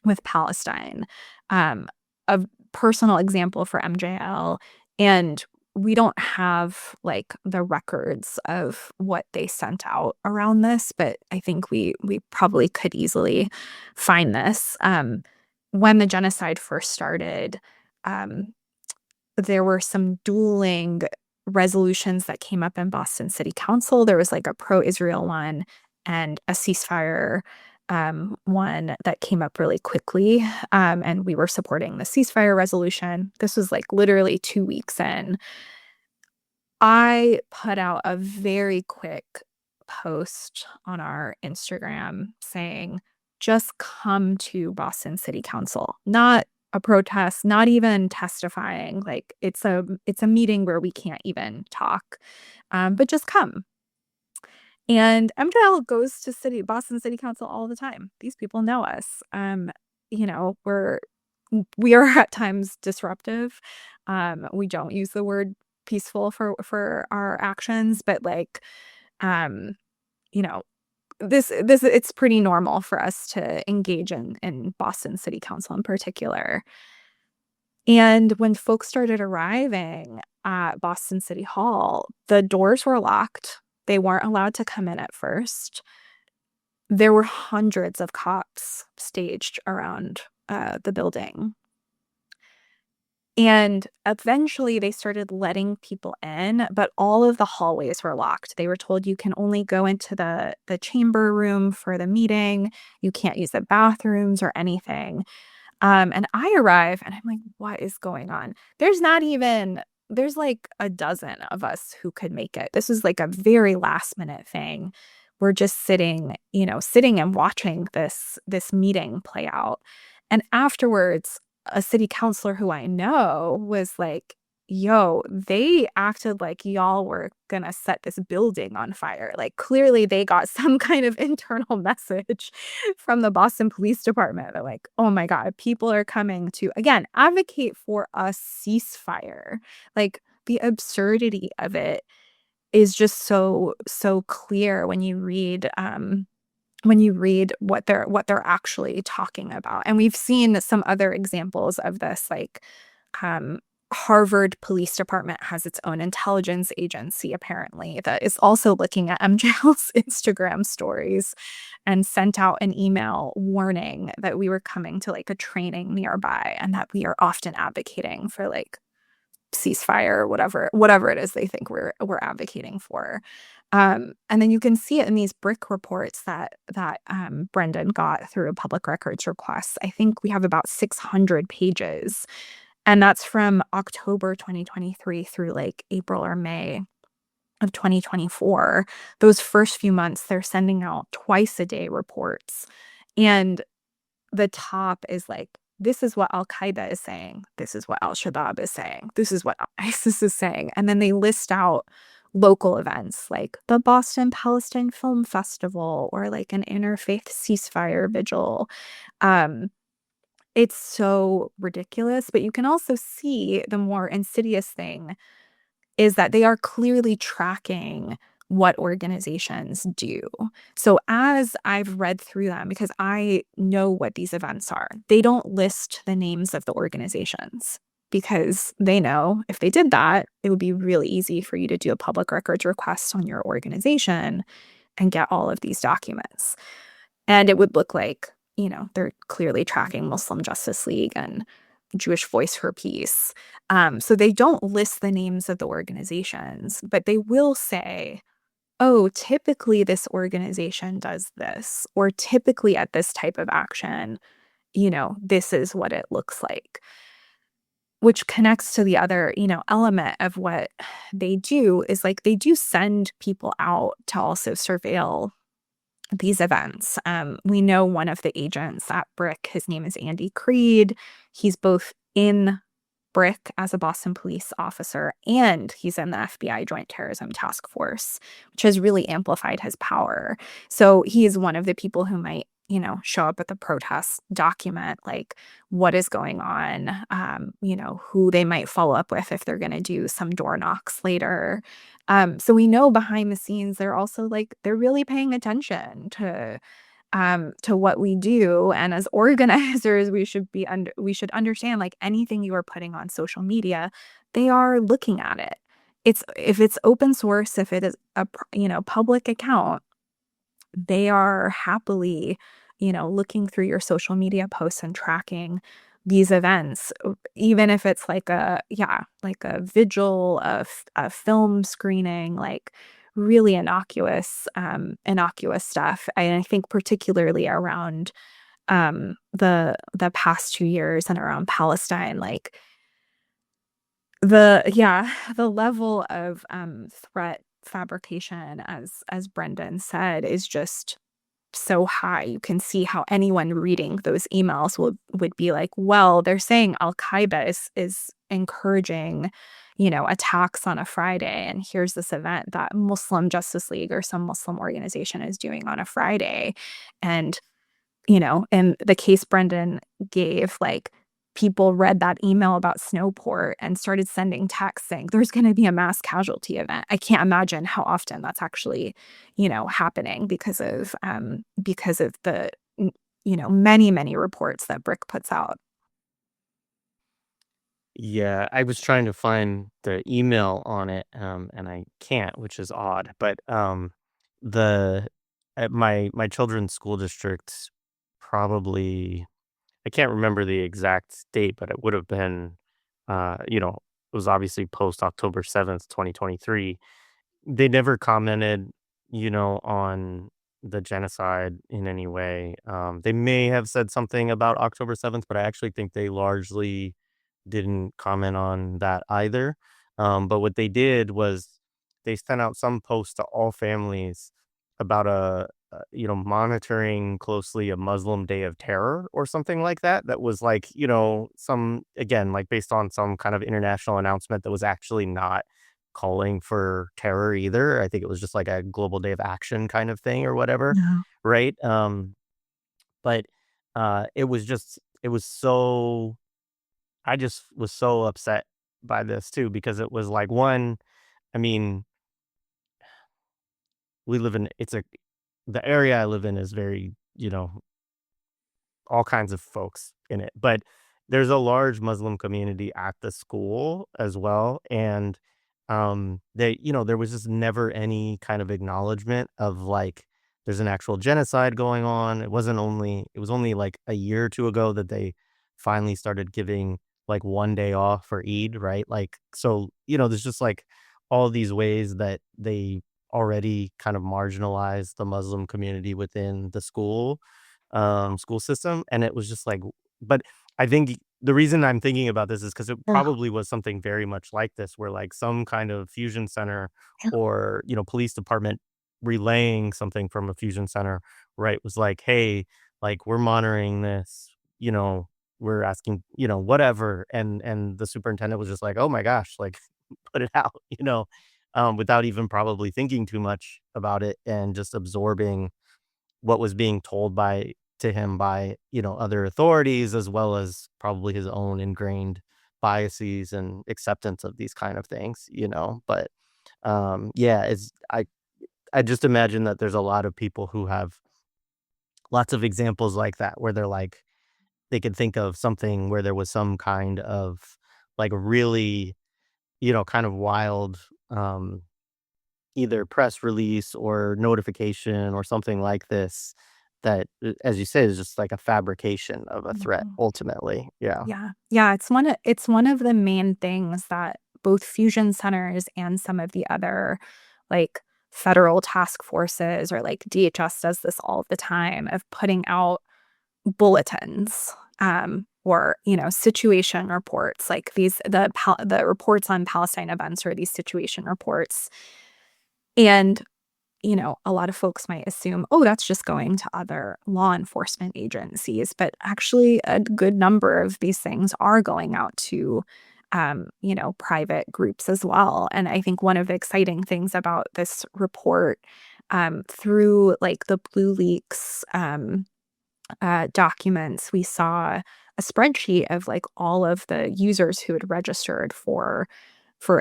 with Palestine. A personal example for MJL, and we don't have like the records of what they sent out around this, but I think we probably could easily find this. When the genocide first started, there were some dueling resolutions that came up in Boston City Council. There was like a pro-Israel one and a ceasefire one that came up really quickly. And we were supporting the ceasefire resolution. This was like literally 2 weeks in. I put out a very quick post on our Instagram saying, just come to Boston City Council, not a protest, not even testifying. Like it's a meeting where we can't even talk, but just come. And MJL goes to Boston City Council all the time. These people know us. You know, we are at times disruptive. We don't use the word peaceful for our actions, but like, you know, this it's pretty normal for us to engage in Boston City Council in particular. And when folks started arriving at Boston City Hall, the doors were locked. They weren't allowed to come in at first. There were hundreds of cops staged around the building. And eventually they started letting people in, but all of the hallways were locked. They were told you can only go into the chamber room for the meeting. You can't use the bathrooms or anything. And I arrive and I'm like, what is going on? There's like a dozen of us who could make it. This was like a very last minute thing. We're just sitting and watching this meeting play out. And afterwards, a city councilor who I know was like, yo, they acted like y'all were gonna set this building on fire. Like clearly they got some kind of internal message from the Boston Police Department. They're like, oh my God, people are coming to, again, advocate for a ceasefire. Like the absurdity of it is just so clear when you read what they're actually talking about. And we've seen some other examples of this, like Harvard Police Department has its own intelligence agency, apparently, that is also looking at MJL's Instagram stories and sent out an email warning that we were coming to like a training nearby and that we are often advocating for like ceasefire or whatever it is they think we're advocating for. And then you can see it in these BRIC reports that Brendan got through a public records request. I think we have about 600 pages. And that's from October 2023 through like April or May of 2024. Those first few months, they're sending out twice a day reports. And the top is like, this is what Al-Qaeda is saying. This is what Al-Shabaab is saying. This is what ISIS is saying. And then they list out local events like the Boston Palestine Film Festival or like an interfaith ceasefire vigil. It's so ridiculous, but you can also see the more insidious thing is that they are clearly tracking what organizations do. So as I've read through them, because I know what these events are, they don't list the names of the organizations because they know if they did that, it would be really easy for you to do a public records request on your organization and get all of these documents. And it would look like, they're clearly tracking Muslim Justice League and Jewish Voice for Peace. So they don't list the names of the organizations, but they will say, oh, typically this organization does this, or typically at this type of action, this is what it looks like, which connects to the other, element of what they do is like they do send people out to also surveil these events. We know one of the agents at BRIC, his name is Andy Creed. He's both in BRIC as a Boston police officer, and he's in the FBI Joint Terrorism Task Force, which has really amplified his power. So he is one of the people who might, show up at the protests, document like what is going on, who they might follow up with if they're going to do some door knocks later. So we know behind the scenes, they're also they're really paying attention to what we do. And as organizers, we should understand anything you are putting on social media, they are looking at it. If it's open source, if it is a public account, they are happily looking through your social media posts and tracking these events, even if it's like a vigil, a film screening, really innocuous stuff. And I think particularly around the past 2 years and around Palestine, the level of threat fabrication, as Brendan said, is just so high. You can see how anyone reading those emails would be like, well, they're saying Al-Qaeda is encouraging, attacks on a Friday, and here's this event that Muslim Justice League or some Muslim organization is doing on a Friday. And, in the case Brendan gave, people read that email about Snowport and started sending texts saying there's going to be a mass casualty event. I can't imagine how often that's actually, happening because of the, many, many reports that BRIC puts out. Yeah, I was trying to find the email on it, and I can't, which is odd. But the at my children's school district, probably I can't remember the exact date, but it would have been, it was obviously post October 7th, 2023. They never commented, on the genocide in any way. They may have said something about October 7th, but I actually think they largely didn't comment on that either. But what they did was they sent out some post to all families about monitoring closely a Muslim Day of Terror or something like that. That was like, some, again, like based on some kind of international announcement that was actually not calling for terror either. I think it was just like a global day of action kind of thing or whatever. Yeah. Right. But it was so, I just was so upset by this too, because it was like, one, I mean, we live in, the area I live in is very, all kinds of folks in it, but there's a large Muslim community at the school as well. And there was just never any kind of acknowledgement of like, there's an actual genocide going on. It was only like a year or two ago that they finally started giving like one day off for Eid, right? Like, so, there's just like all these ways that they already kind of marginalize the Muslim community within the school system. And it was just like, but I think the reason I'm thinking about this is because it Ugh. probably was something very much like this, where like some kind of fusion center or, police department relaying something from a fusion center, right, was like, hey, like we're monitoring this, we're asking, whatever. And the superintendent was just like, oh my gosh, like put it out, without even probably thinking too much about it and just absorbing what was being told to him by, other authorities, as well as probably his own ingrained biases and acceptance of these kind of things. But yeah, I just imagine that there's a lot of people who have lots of examples like that, where they're like, they could think of something where there was some kind of like really, kind of wild, either press release or notification or something like this that, as you say, is just like a fabrication of a threat Mhm. ultimately. Yeah. Yeah. Yeah, it's one of the main things that both fusion centers and some of the other, like, federal task forces, or, DHS does this all the time, of putting out bulletins, or, situation reports, like the reports on Palestine events, or these situation reports. And a lot of folks might assume, oh, that's just going to other law enforcement agencies. But actually, a good number of these things are going out to, private groups as well. And I think one of the exciting things about this report, through like the Blue Leaks documents, we saw a spreadsheet of like all of the users who had registered for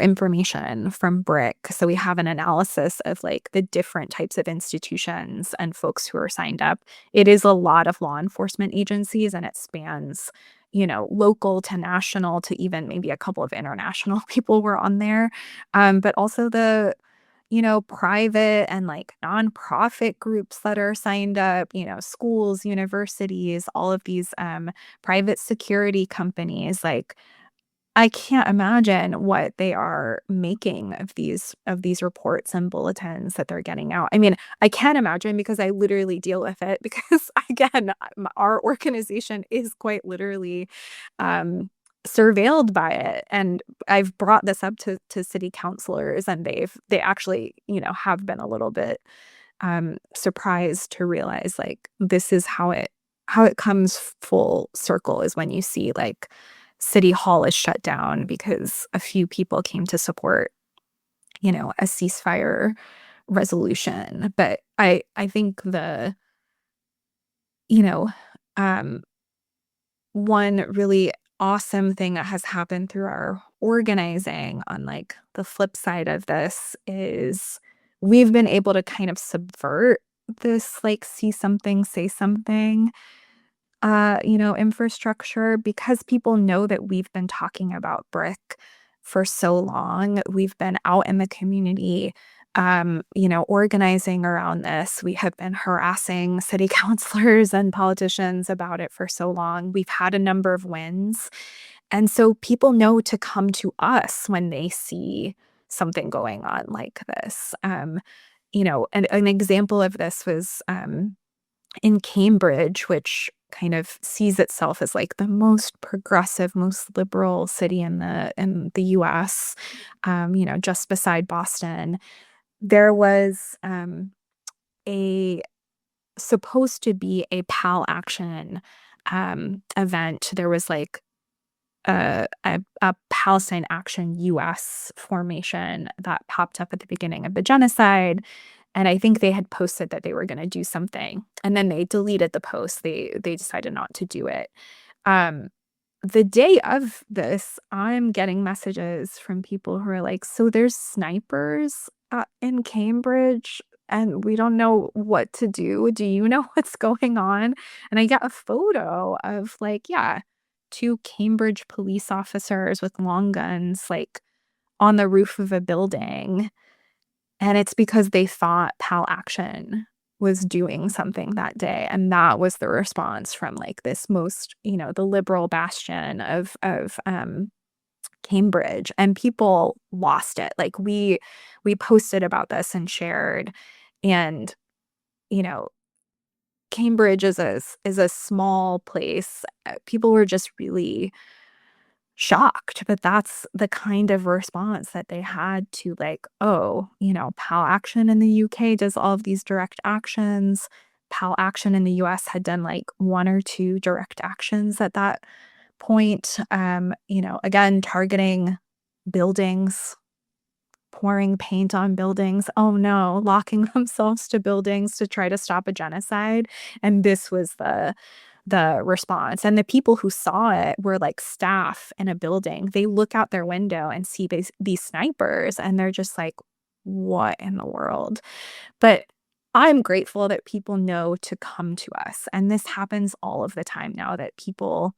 information from BRIC. So we have an analysis of like the different types of institutions and folks who are signed up. It is a lot of law enforcement agencies, and it spans, local to national to even maybe a couple of international people were on there. But also the private and like nonprofit groups that are signed up, schools, universities, all of these private security companies. Like, I can't imagine what they are making of these reports and bulletins that they're getting out. I mean, I can imagine because I literally deal with it because again, our organization is quite literally surveilled by it. And I've brought this up to city councilors, and they actually, have been a little bit surprised to realize like this is how it comes full circle, is when you see like City Hall is shut down because a few people came to support, a ceasefire resolution. But I think you know, um, one really awesome thing that has happened through our organizing on like the flip side of this is we've been able to kind of subvert this like see something, say something infrastructure, because people know that we've been talking about BRIC for so long. We've been out in the community, organizing around this. We have been harassing city councilors and politicians about it for so long. We've had a number of wins. And so people know to come to us when they see something going on like this. An example of this was in Cambridge, which kind of sees itself as like the most progressive, most liberal city in the US, just beside Boston. There was a supposed to be a PAL action event. There was like a Palestine Action US formation that popped up at the beginning of the genocide. And I think they had posted that they were going to do something, and then they deleted the post. They decided not to do it. Um, the day of this, I'm getting messages from people who are like, "So there's snipers in Cambridge, and we don't know what to do. Do you know what's going on?" And I get a photo of like, yeah, two Cambridge police officers with long guns, like on the roof of a building. And it's because they thought PAL Action was doing something that day. And that was the response from like this most, the liberal bastion of Cambridge. And people lost it. Like we posted about this and shared. And, you know, Cambridge is a small place. People were just really shocked, but that's the kind of response that they had to like, oh, PAL Action in the UK does all of these direct actions. PAL Action in the US had done like one or two direct actions at that point. Again, targeting buildings, pouring paint on buildings. Oh no, locking themselves to buildings to try to stop a genocide. And this was the response. And the people who saw it were like staff in a building. They look out their window and see these snipers, and they're just like, what in the world? But I'm grateful that people know to come to us. And this happens all of the time now, that people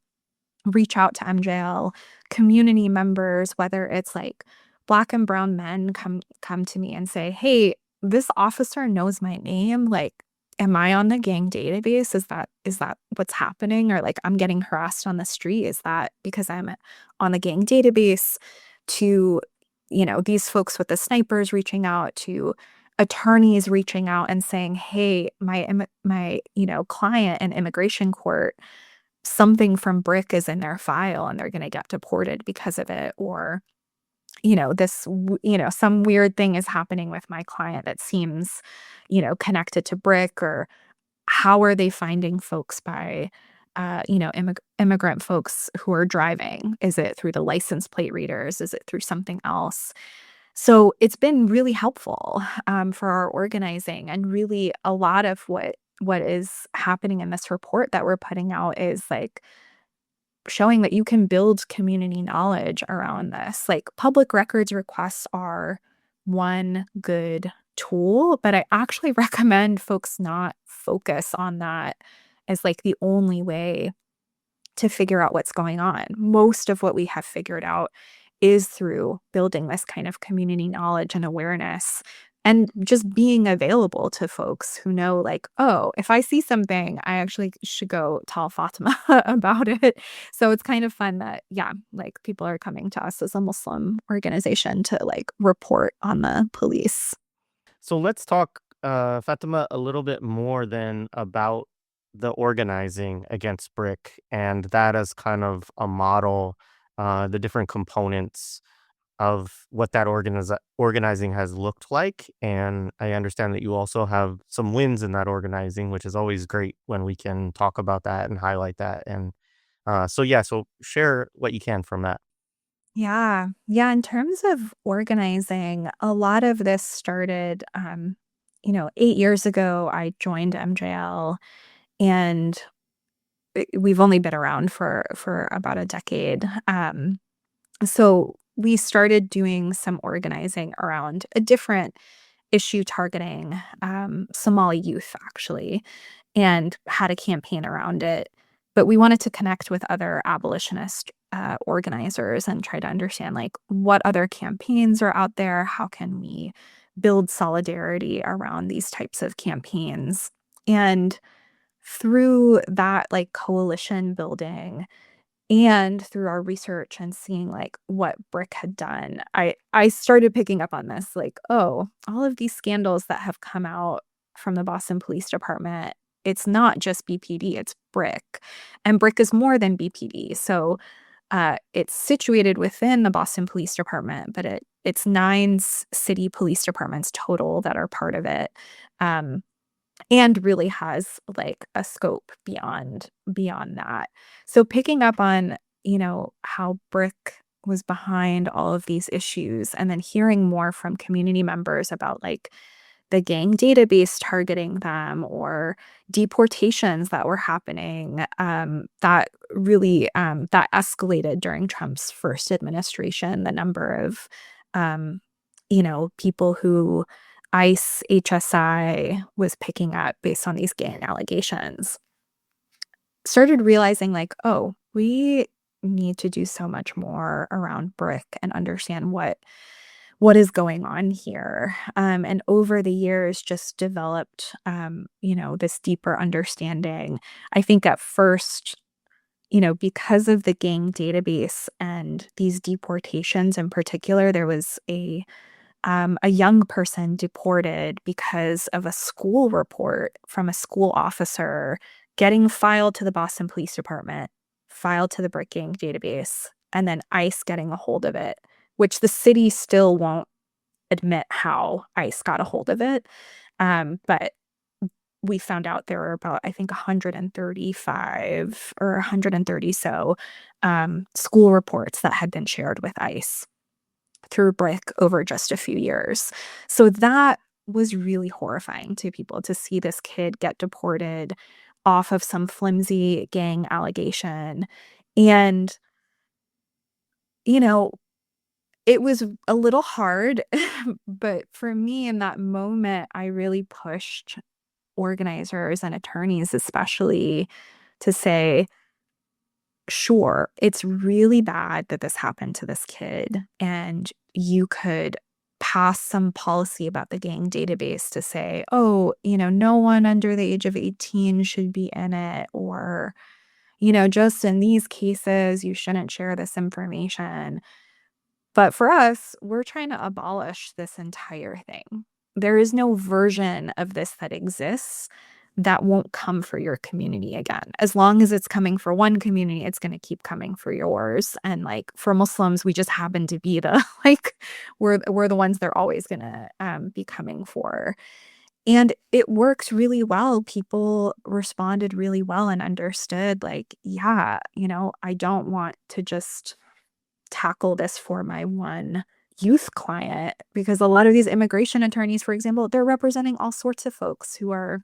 reach out to MJL, community members, whether it's like Black and brown men come to me and say, hey, this officer knows my name. Like, am I on the gang database? Is that what's happening? Or like, I'm getting harassed on the street. Is that because I'm on the gang database? To, these folks with the snipers reaching out, to attorneys reaching out and saying, hey, my client in immigration court, something from BRIC is in their file and they're going to get deported because of it. Or, some weird thing is happening with my client that seems, connected to BRIC, or how are they finding folks by, immigrant folks who are driving? Is it through the license plate readers? Is it through something else? So it's been really helpful for our organizing, and really a lot of what is happening in this report that we're putting out is like showing that you can build community knowledge around this. Like, public records requests are one good tool, but I actually recommend folks not focus on that as like the only way to figure out what's going on. Most of what we have figured out is through building this kind of community knowledge and awareness, and just being available to folks who know, like, oh, if I see something, I actually should go tell Fatima about it. So it's kind of fun that, yeah, like, people are coming to us as a Muslim organization to like report on the police. So let's talk, Fatima, a little bit more then about the organizing against BRIC, and that as kind of a model, the different components of what that organizing has looked like. And I understand that you also have some wins in that organizing, which is always great when we can talk about that and highlight that. And so share what you can from that. Yeah. Yeah. In terms of organizing, a lot of this started, 8 years ago. I joined MJL, and we've only been around for about a decade. So we started doing some organizing around a different issue targeting Somali youth, actually, and had a campaign around it. But we wanted to connect with other abolitionist organizers and try to understand, like, what other campaigns are out there. How can we build solidarity around these types of campaigns? And through that, like, coalition building, and through our research and seeing, like, what BRIC had done, I started picking up on this, like, oh, all of these scandals that have come out from the Boston Police Department, it's not just BPD, it's BRIC. And BRIC is more than BPD. So it's situated within the Boston Police Department, but it's nine city police departments total that are part of it. Um, and really has like a scope beyond that. So picking up on, how BRIC was behind all of these issues, and then hearing more from community members about, like, the gang database targeting them, or deportations that were happening, that really that escalated during Trump's first administration. The number of people who ICE, HSI was picking up based on these gang allegations. Started realizing, like, oh, we need to do so much more around BRIC and understand what is going on here. And over the years, just developed, this deeper understanding. I think at first, because of the gang database and these deportations in particular, there was a young person deported because of a school report from a school officer getting filed to the Boston Police Department, filed to the BRIC gang database, and then ICE getting a hold of it, which the city still won't admit how ICE got a hold of it. But we found out there were about, I think, 135 or 130 so school reports that had been shared with ICE through BRIC over just a few years. So that was really horrifying to people, to see this kid get deported off of some flimsy gang allegation. And, you know, it was a little hard, but for me in that moment, I really pushed organizers and attorneys, especially, to say, sure, it's really bad that this happened to this kid, and you could pass some policy about the gang database to say, oh, no one under the age of 18 should be in it, or, just in these cases, you shouldn't share this information. But for us, we're trying to abolish this entire thing. There is no version of this that exists that won't come for your community again. As long as it's coming for one community, it's going to keep coming for yours. And like for Muslims, we just happen to be the we're the ones they're always going to be coming for. And it worked really well. People responded really well and understood, like, yeah, I don't want to just tackle this for my one youth client, because a lot of these immigration attorneys, for example, they're representing all sorts of folks who are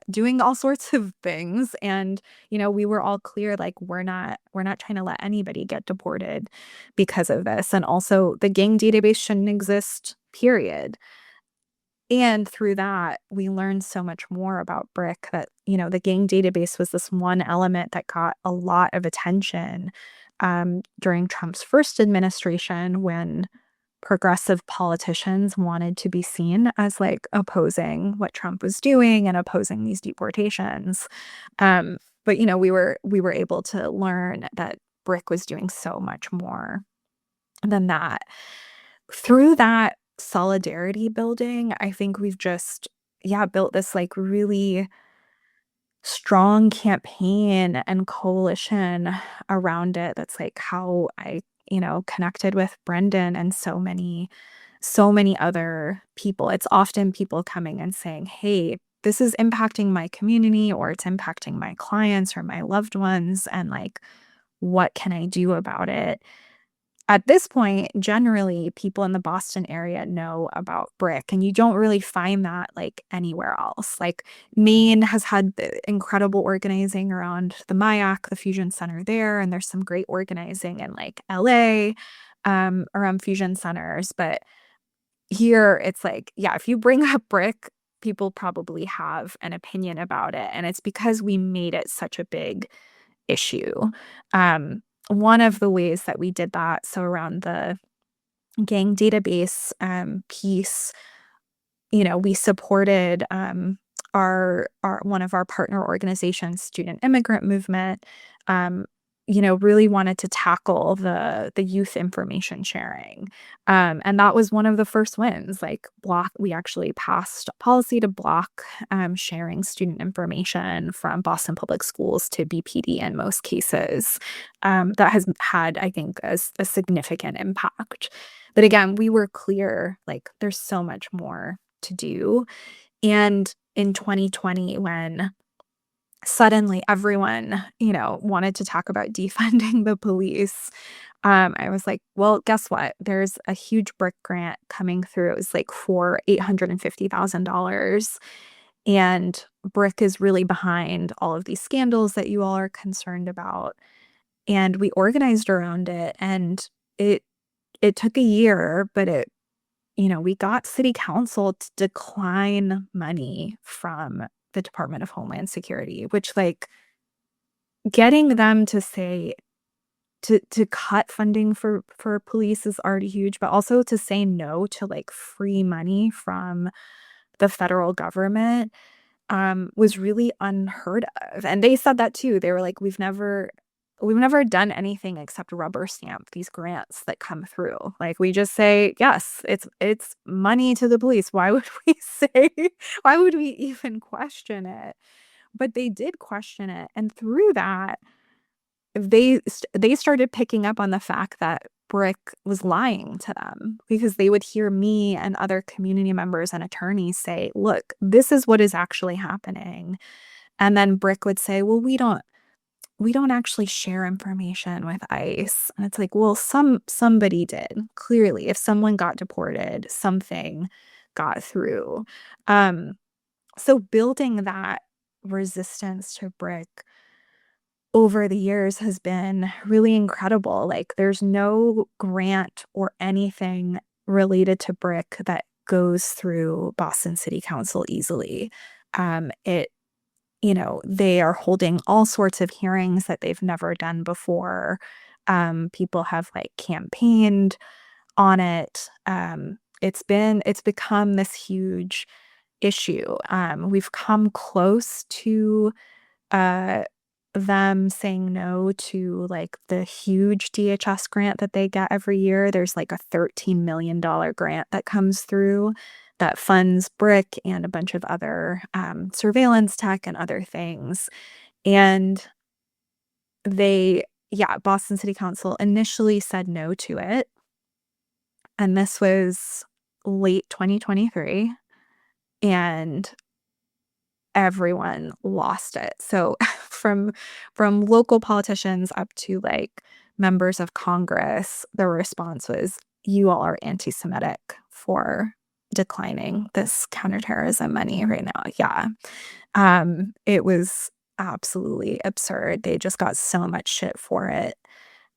doing all sorts of things. And, we were all clear, like, we're not trying to let anybody get deported because of this. And also the gang database shouldn't exist, period. And through that, we learned so much more about BRIC, that, the gang database was this one element that got a lot of attention during Trump's first administration, when progressive politicians wanted to be seen as like opposing what Trump was doing and opposing these deportations. But we were able to learn that BRIC was doing so much more than that. Through that solidarity building, I think we've just, built this like really strong campaign and coalition around it. That's like how I, connected with Brendan and so many other people. It's often people coming and saying, hey, this is impacting my community, or it's impacting my clients or my loved ones. And like, what can I do about it? At this point, generally, people in the Boston area know about BRIC, and you don't really find that like anywhere else. Like Maine has had the incredible organizing around the MIAC, the Fusion Center there, and there's some great organizing in like LA around fusion centers. But here, it's like, if you bring up BRIC, people probably have an opinion about it, and it's because we made it such a big issue. One of the ways that we did that, so around the gang database piece, we supported our one of our partner organizations, Student Immigrant Movement, really wanted to tackle the youth information sharing. And that was one of the first wins. Like we actually passed a policy to block sharing student information from Boston Public Schools to BPD in most cases. That has had, I think, a significant impact. But again, we were clear, like, there's so much more to do. And in 2020, when suddenly everyone, wanted to talk about defunding the police, I was like, well, guess what? There's a huge BRIC grant coming through. It was like for $850,000. And BRIC is really behind all of these scandals that you all are concerned about. And we organized around it, and it took a year, but we got city council to decline money from the Department of Homeland Security, which, like, getting them to say to cut funding for police is already huge, but also to say no to like free money from the federal government was really unheard of. And they said that too. They were like, we've never done anything except rubber stamp these grants that come through. Like, we just say, yes, it's money to the police. Why would why would we even question it? But they did question it. And through that, they started picking up on the fact that BRIC was lying to them, because they would hear me and other community members and attorneys say, look, this is what is actually happening. And then BRIC would say, well, we don't actually share information with ICE. And it's like, well, somebody did. Clearly, if someone got deported, something got through. So building that resistance to BRIC over the years has been really incredible. Like, there's no grant or anything related to BRIC that goes through Boston City Council easily. They are holding all sorts of hearings that they've never done before. People have like campaigned on it. It's become this huge issue. We've come close to them saying no to like the huge DHS grant that they get every year. There's like a $13 million grant that comes through that funds BRIC and a bunch of other surveillance tech and other things. And Boston City Council initially said no to it. And this was late 2023. And everyone lost it. So from local politicians up to like members of Congress, the response was, you all are anti-Semitic for declining this counterterrorism money right now. Yeah. It was absolutely absurd. They just got so much shit for it.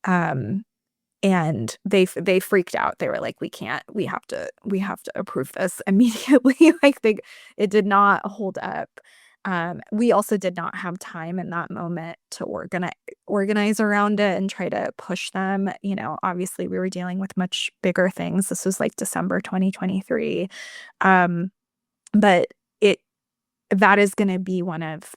Um, and they freaked out. They were like, we have to approve this immediately. It did not hold up. We also did not have time in that moment to organize around it and try to push them. Obviously we were dealing with much bigger things. This was like December 2023. But that is going to be one of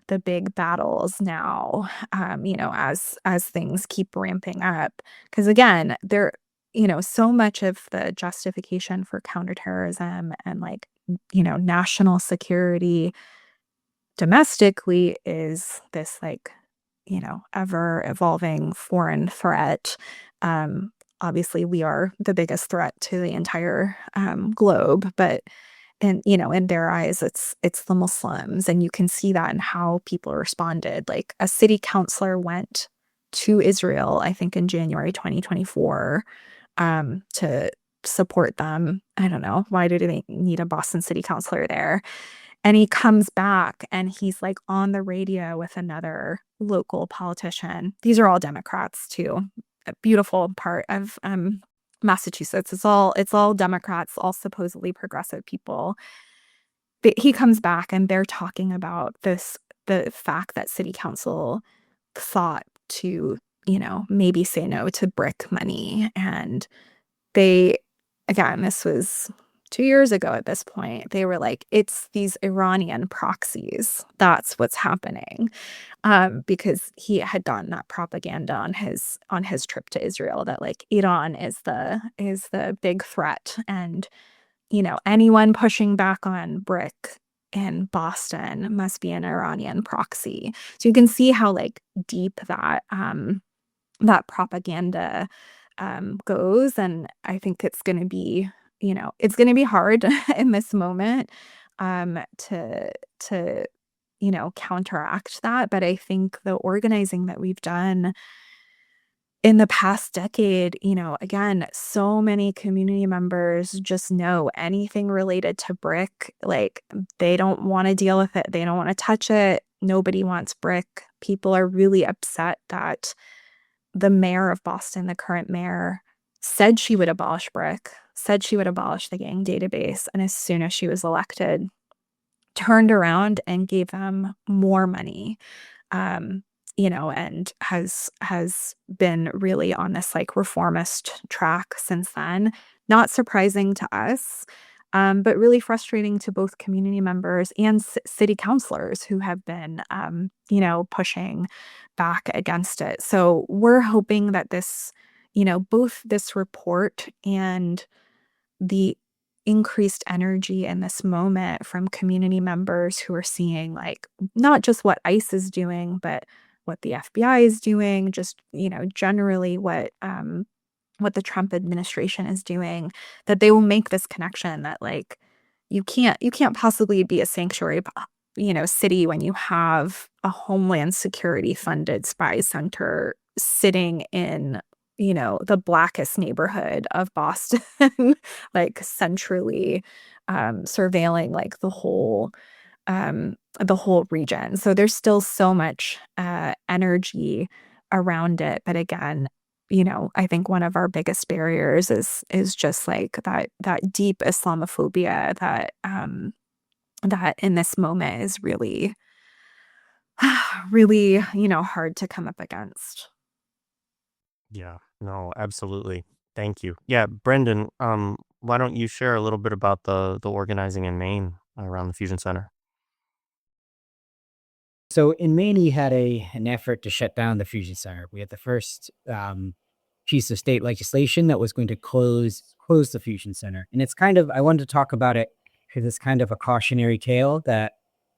the big battles now, as things keep ramping up. Because again, so much of the justification for counterterrorism and national security domestically is this ever evolving foreign threat. Obviously, we are the biggest threat to the entire globe, but in their eyes, it's the Muslims. And you can see that in how people responded. Like a city councilor went to Israel, I think in January 2024, to support them. I don't know. Why did they need a Boston city councilor there? And he comes back and he's like on the radio with another local politician. These are all Democrats too. A beautiful part of Massachusetts. It's all Democrats, all supposedly progressive people. But he comes back and they're talking about the fact that city council thought to, maybe say no to BRIC money. And this was 2 years ago at this point, they were like, it's these Iranian proxies. That's what's happening. Because he had gotten that propaganda on his trip to Israel that like Iran is the big threat. And, anyone pushing back on BRIC in Boston must be an Iranian proxy. So you can see how like deep that propaganda goes. And I think it's going to be, hard in this moment to counteract that. But I think the organizing that we've done in the past decade, again, so many community members just know anything related to BRIC, like they don't want to deal with it. They don't want to touch it. Nobody wants BRIC. People are really upset that the mayor of Boston, the current mayor, said she would abolish BRIC, said she would abolish the gang database. And as soon as she was elected, turned around and gave them more money. And has been really on this like reformist track since then. Not surprising to us, but really frustrating to both community members and city councilors who have been, pushing back against it. So we're hoping that this, both this report and the increased energy in this moment from community members who are seeing like not just what ICE is doing, but what the FBI is doing, just, generally what the Trump administration is doing, that they will make this connection that like you can't possibly be a sanctuary city when you have a Homeland Security funded spy center sitting in the blackest neighborhood of Boston, like centrally surveilling like the whole region. So there's still so much energy around it. But again, I think one of our biggest barriers is just like that deep Islamophobia that in this moment is really, really, hard to come up against. Yeah, no, absolutely. Thank you. Yeah, Brendan, why don't you share a little bit about the organizing in Maine around the Fusion Center? So in Maine, he had an effort to shut down the fusion center. We had the first piece of state legislation that was going to close the fusion center. And it's kind of, I wanted to talk about it because it's kind of a cautionary tale that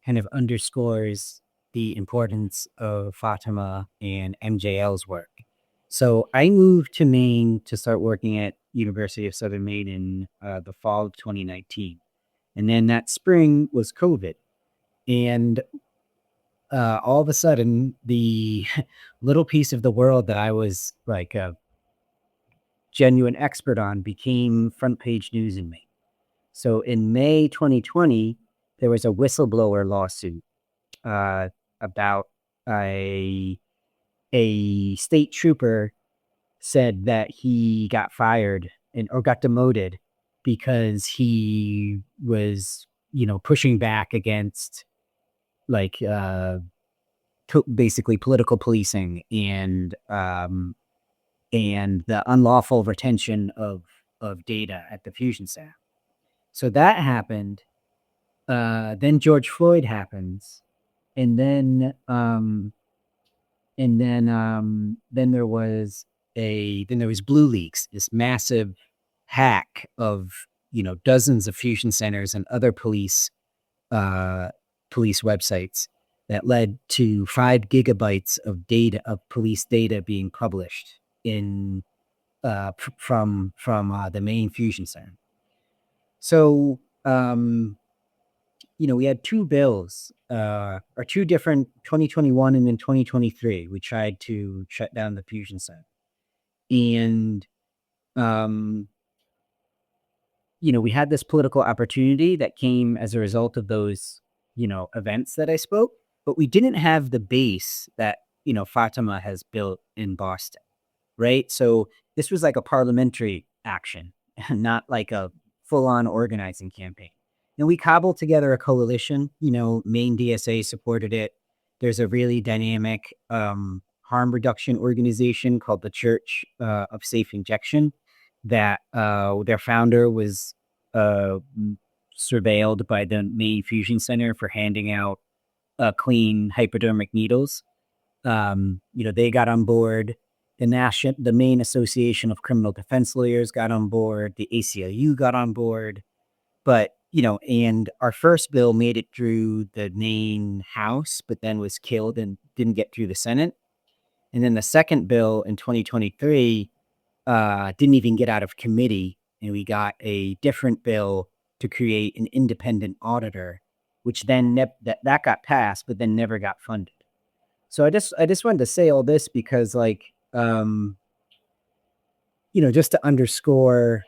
kind of underscores the importance of Fatima and MJL's work. So I moved to Maine to start working at University of Southern Maine in the fall of 2019. And then that spring was COVID. And all of a sudden, the little piece of the world that I was like a genuine expert on became front page news in Maine. So in May 2020, there was a whistleblower lawsuit about a state trooper said that he got fired or got demoted because he was, pushing back against like basically political policing and the unlawful retention of data at the fusion center. So that happened. Then George Floyd happens, and then there was Blue Leaks, this massive hack of dozens of fusion centers and other police websites that led to 5 gigabytes of data, of police data, being published in from the main fusion center. So we had 2 bills, or 2 different, 2021 and then 2023. We tried to shut down the fusion center, and we had this political opportunity that came as a result of those events that I spoke, but we didn't have the base that Fatima has built in Boston, right? So this was like a parliamentary action, not like a full-on organizing campaign. And we cobbled together a coalition. Maine DSA supported it. There's a really dynamic harm reduction organization called the Church of Safe Injection that their founder was surveilled by the Maine Fusion Center for handing out clean hypodermic needles. They got on board. The Maine Association of Criminal Defense Lawyers got on board. The ACLU got on board. But, and our first bill made it through the Maine House, but then was killed and didn't get through the Senate. And then the second bill in 2023 didn't even get out of committee. And we got a different bill to create an independent auditor, which then that got passed, but then never got funded. So I just wanted to say all this because, just to underscore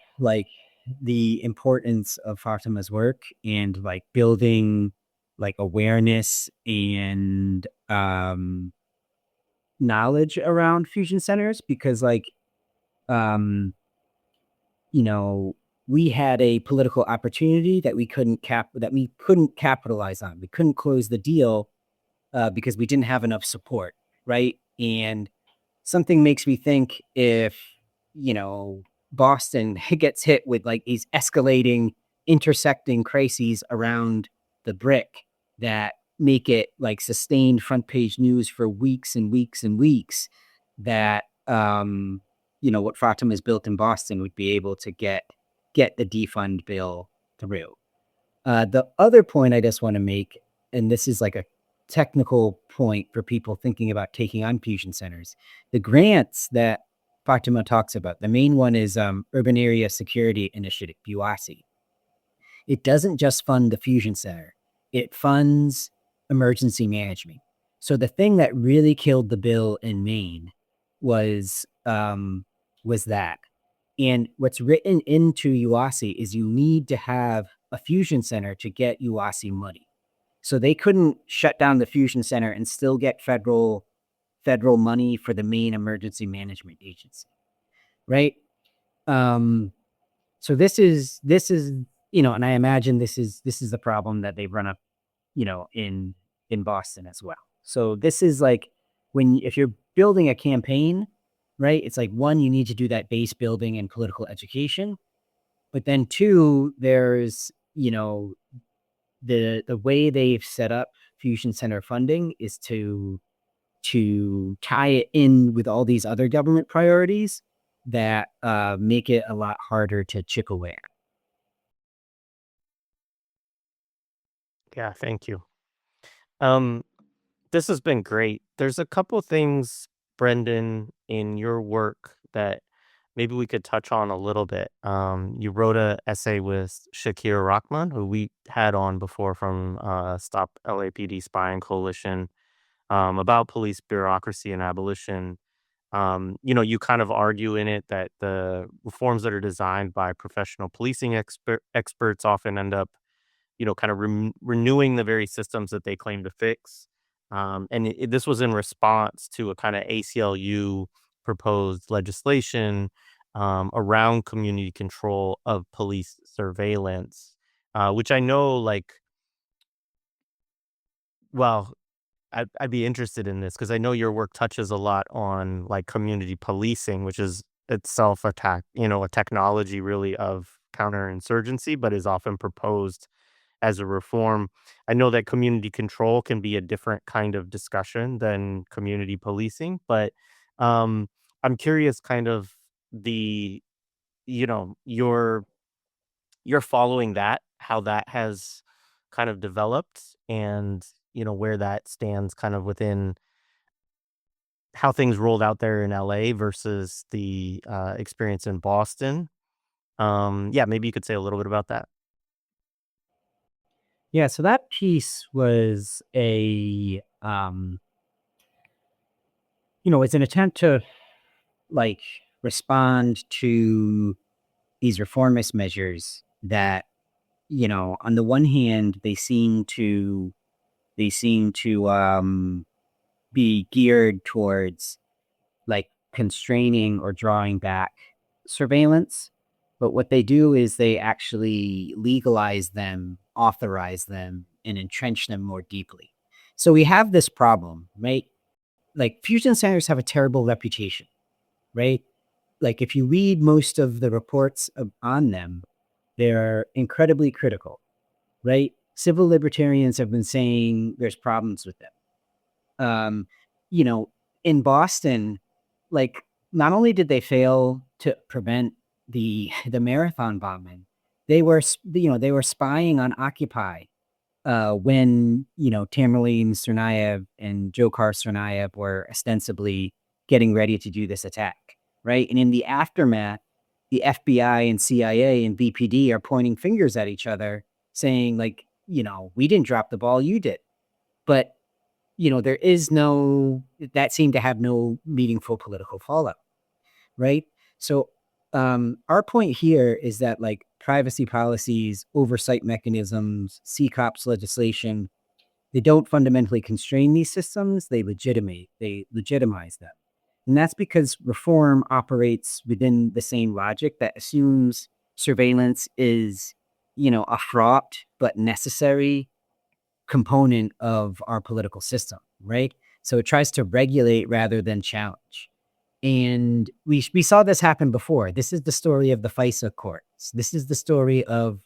the importance of Fatima's work and building awareness and knowledge around fusion centers, because we had a political opportunity that we couldn't capitalize on. We couldn't close the deal because we didn't have enough support, right? And something makes me think, if Boston gets hit with these escalating, intersecting crises around the brick that make it sustained front page news for weeks and weeks and weeks, that what Fatima has built in Boston would be able to get the defund bill through. The other point I just want to make, and this is a technical point for people thinking about taking on fusion centers, the grants that Fatima talks about, the main one is Urban Area Security Initiative, UASI. It doesn't just fund the fusion center, it funds emergency management. So the thing that really killed the bill in Maine was that. And what's written into UASI is you need to have a fusion center to get UASI money. So they couldn't shut down the fusion center and still get federal money for the Maine Emergency Management Agency, right? So this is and I imagine this is the problem that they run up, in Boston as well. So this is if you're building a campaign, right? It's one, you need to do that base building and political education, but then 2, there's the way they've set up fusion center funding is to tie it in with all these other government priorities that make it a lot harder to chip away. Yeah, thank you. Um, this has been great. There's a couple things, Brendan, in your work that maybe we could touch on a little bit. You wrote a essay with Shakir Rahman, who we had on before from Stop LAPD Spying Coalition, about police bureaucracy and abolition. You kind of argue in it that the reforms that are designed by professional policing experts often end up, kind of renewing the very systems that they claim to fix. This was in response to a kind of ACLU proposed legislation around community control of police surveillance, which I know, like, well, I'd be interested in this because I know your work touches a lot on like community policing, which is itself a technology really of counterinsurgency, but is often proposed as a reform. I know that community control can be a different kind of discussion than community policing, but um, I'm curious, kind of the you know you're following that, how that has kind of developed, and where that stands kind of within how things rolled out there in LA versus the experience in Boston. Yeah, maybe you could say a little bit about that. Yeah, so that piece was it's an attempt to like respond to these reformist measures that, on the one hand, they seem to be geared towards like constraining or drawing back surveillance. But what they do is they actually legalize them, authorize them, and entrench them more deeply. So we have this problem, right? Like fusion centers have a terrible reputation, right? Like if you read most of the reports on them, they're incredibly critical, right? Civil libertarians have been saying there's problems with them. Um, you know, in Boston, like not only did they fail to prevent the marathon bombing, they were spying on Occupy when Tamerlane Tsarnaev and Dzhokhar Tsarnaev were ostensibly getting ready to do this attack, right? And in the aftermath, the FBI and CIA and BPD are pointing fingers at each other, saying like, we didn't drop the ball, you did. But there is that seemed to have no meaningful political fallout, right? So our point here is that like privacy policies, oversight mechanisms, CCOPS legislation, they don't fundamentally constrain these systems, they legitimize them. And that's because reform operates within the same logic that assumes surveillance is, a fraught but necessary component of our political system, right? So it tries to regulate rather than challenge. And we saw this happen before. This is the story of the FISA courts. This is the story of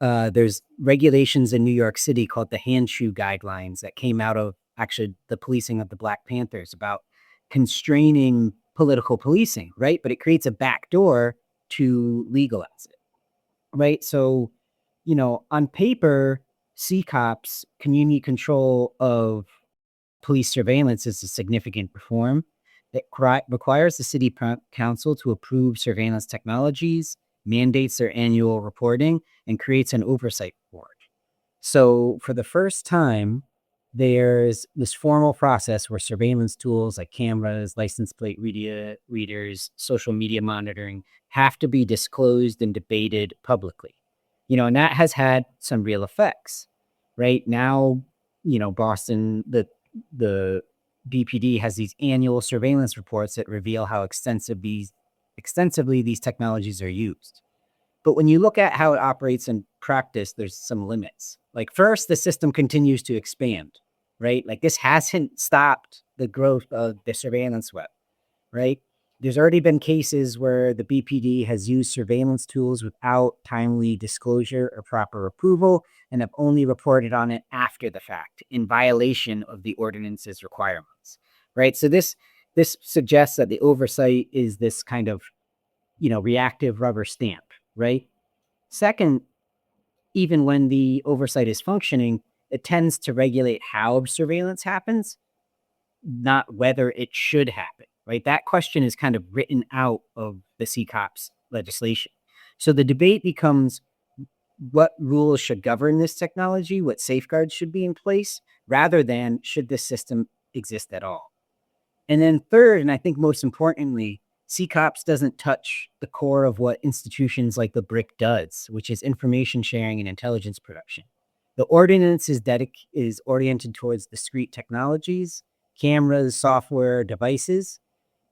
there's regulations in New York City called the Handshoe Guidelines that came out of actually the policing of the Black Panthers about constraining political policing, right? But it creates a backdoor to legalize it, right? So, on paper, CCOPS, community control of police surveillance, is a significant reform that requires the city council to approve surveillance technologies, mandates their annual reporting, and creates an oversight board. So for the first time, there's this formal process where surveillance tools like cameras, license plate readers, social media monitoring have to be disclosed and debated publicly. And that has had some real effects. Right now, Boston, the BPD has these annual surveillance reports that reveal how extensively these technologies are used. But when you look at how it operates in practice, there's some limits. Like first, the system continues to expand, right? Like this hasn't stopped the growth of the surveillance web, right? There's already been cases where the BPD has used surveillance tools without timely disclosure or proper approval and have only reported on it after the fact in violation of the ordinance's requirements, right? So this suggests that the oversight is this kind of reactive rubber stamp, right? Second, even when the oversight is functioning, it tends to regulate how surveillance happens, not whether it should happen, right? That question is kind of written out of the CCOPS legislation. So the debate becomes what rules should govern this technology, what safeguards should be in place, rather than should this system exist at all. And then third, and I think most importantly, CCOPS doesn't touch the core of what institutions like the BRIC does, which is information sharing and intelligence production. The ordinance is oriented towards discrete technologies, cameras, software, devices,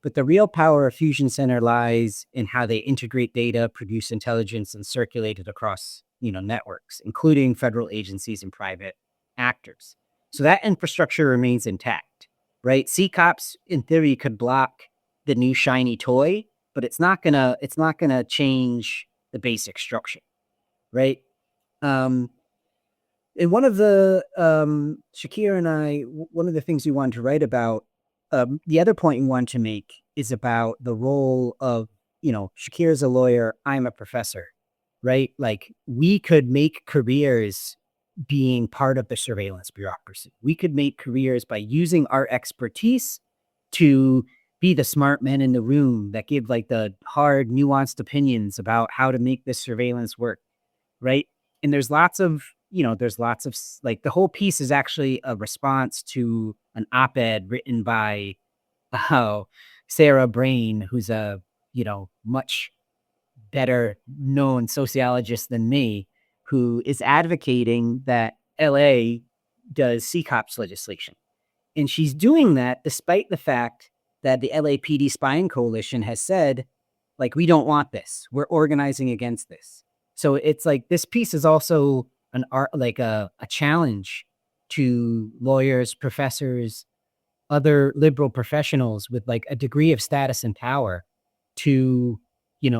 but the real power of Fusion Center lies in how they integrate data, produce intelligence, and circulate it across networks, including federal agencies and private actors. So that infrastructure remains intact, right? CCOPS, in theory, could block the new shiny toy, but it's not gonna change the basic structure, right? And one of the Shakir and I, one of the things we wanted to write about, the other point we wanted to make is about the role of, Shakir's a lawyer, I'm a professor, right? Like we could make careers being part of the surveillance bureaucracy. We could make careers by using our expertise to be the smart men in the room that give like the hard, nuanced opinions about how to make this surveillance work, right? And there's lots of like the whole piece is actually a response to an op-ed written by Sarah Brain, who's a much better known sociologist than me, who is advocating that LA does CCOPS legislation. And she's doing that despite the fact that the LAPD Spying Coalition has said, like, we don't want this. We're organizing against this. So it's like this piece is also an art, like a challenge to lawyers, professors, other liberal professionals with like a degree of status and power to,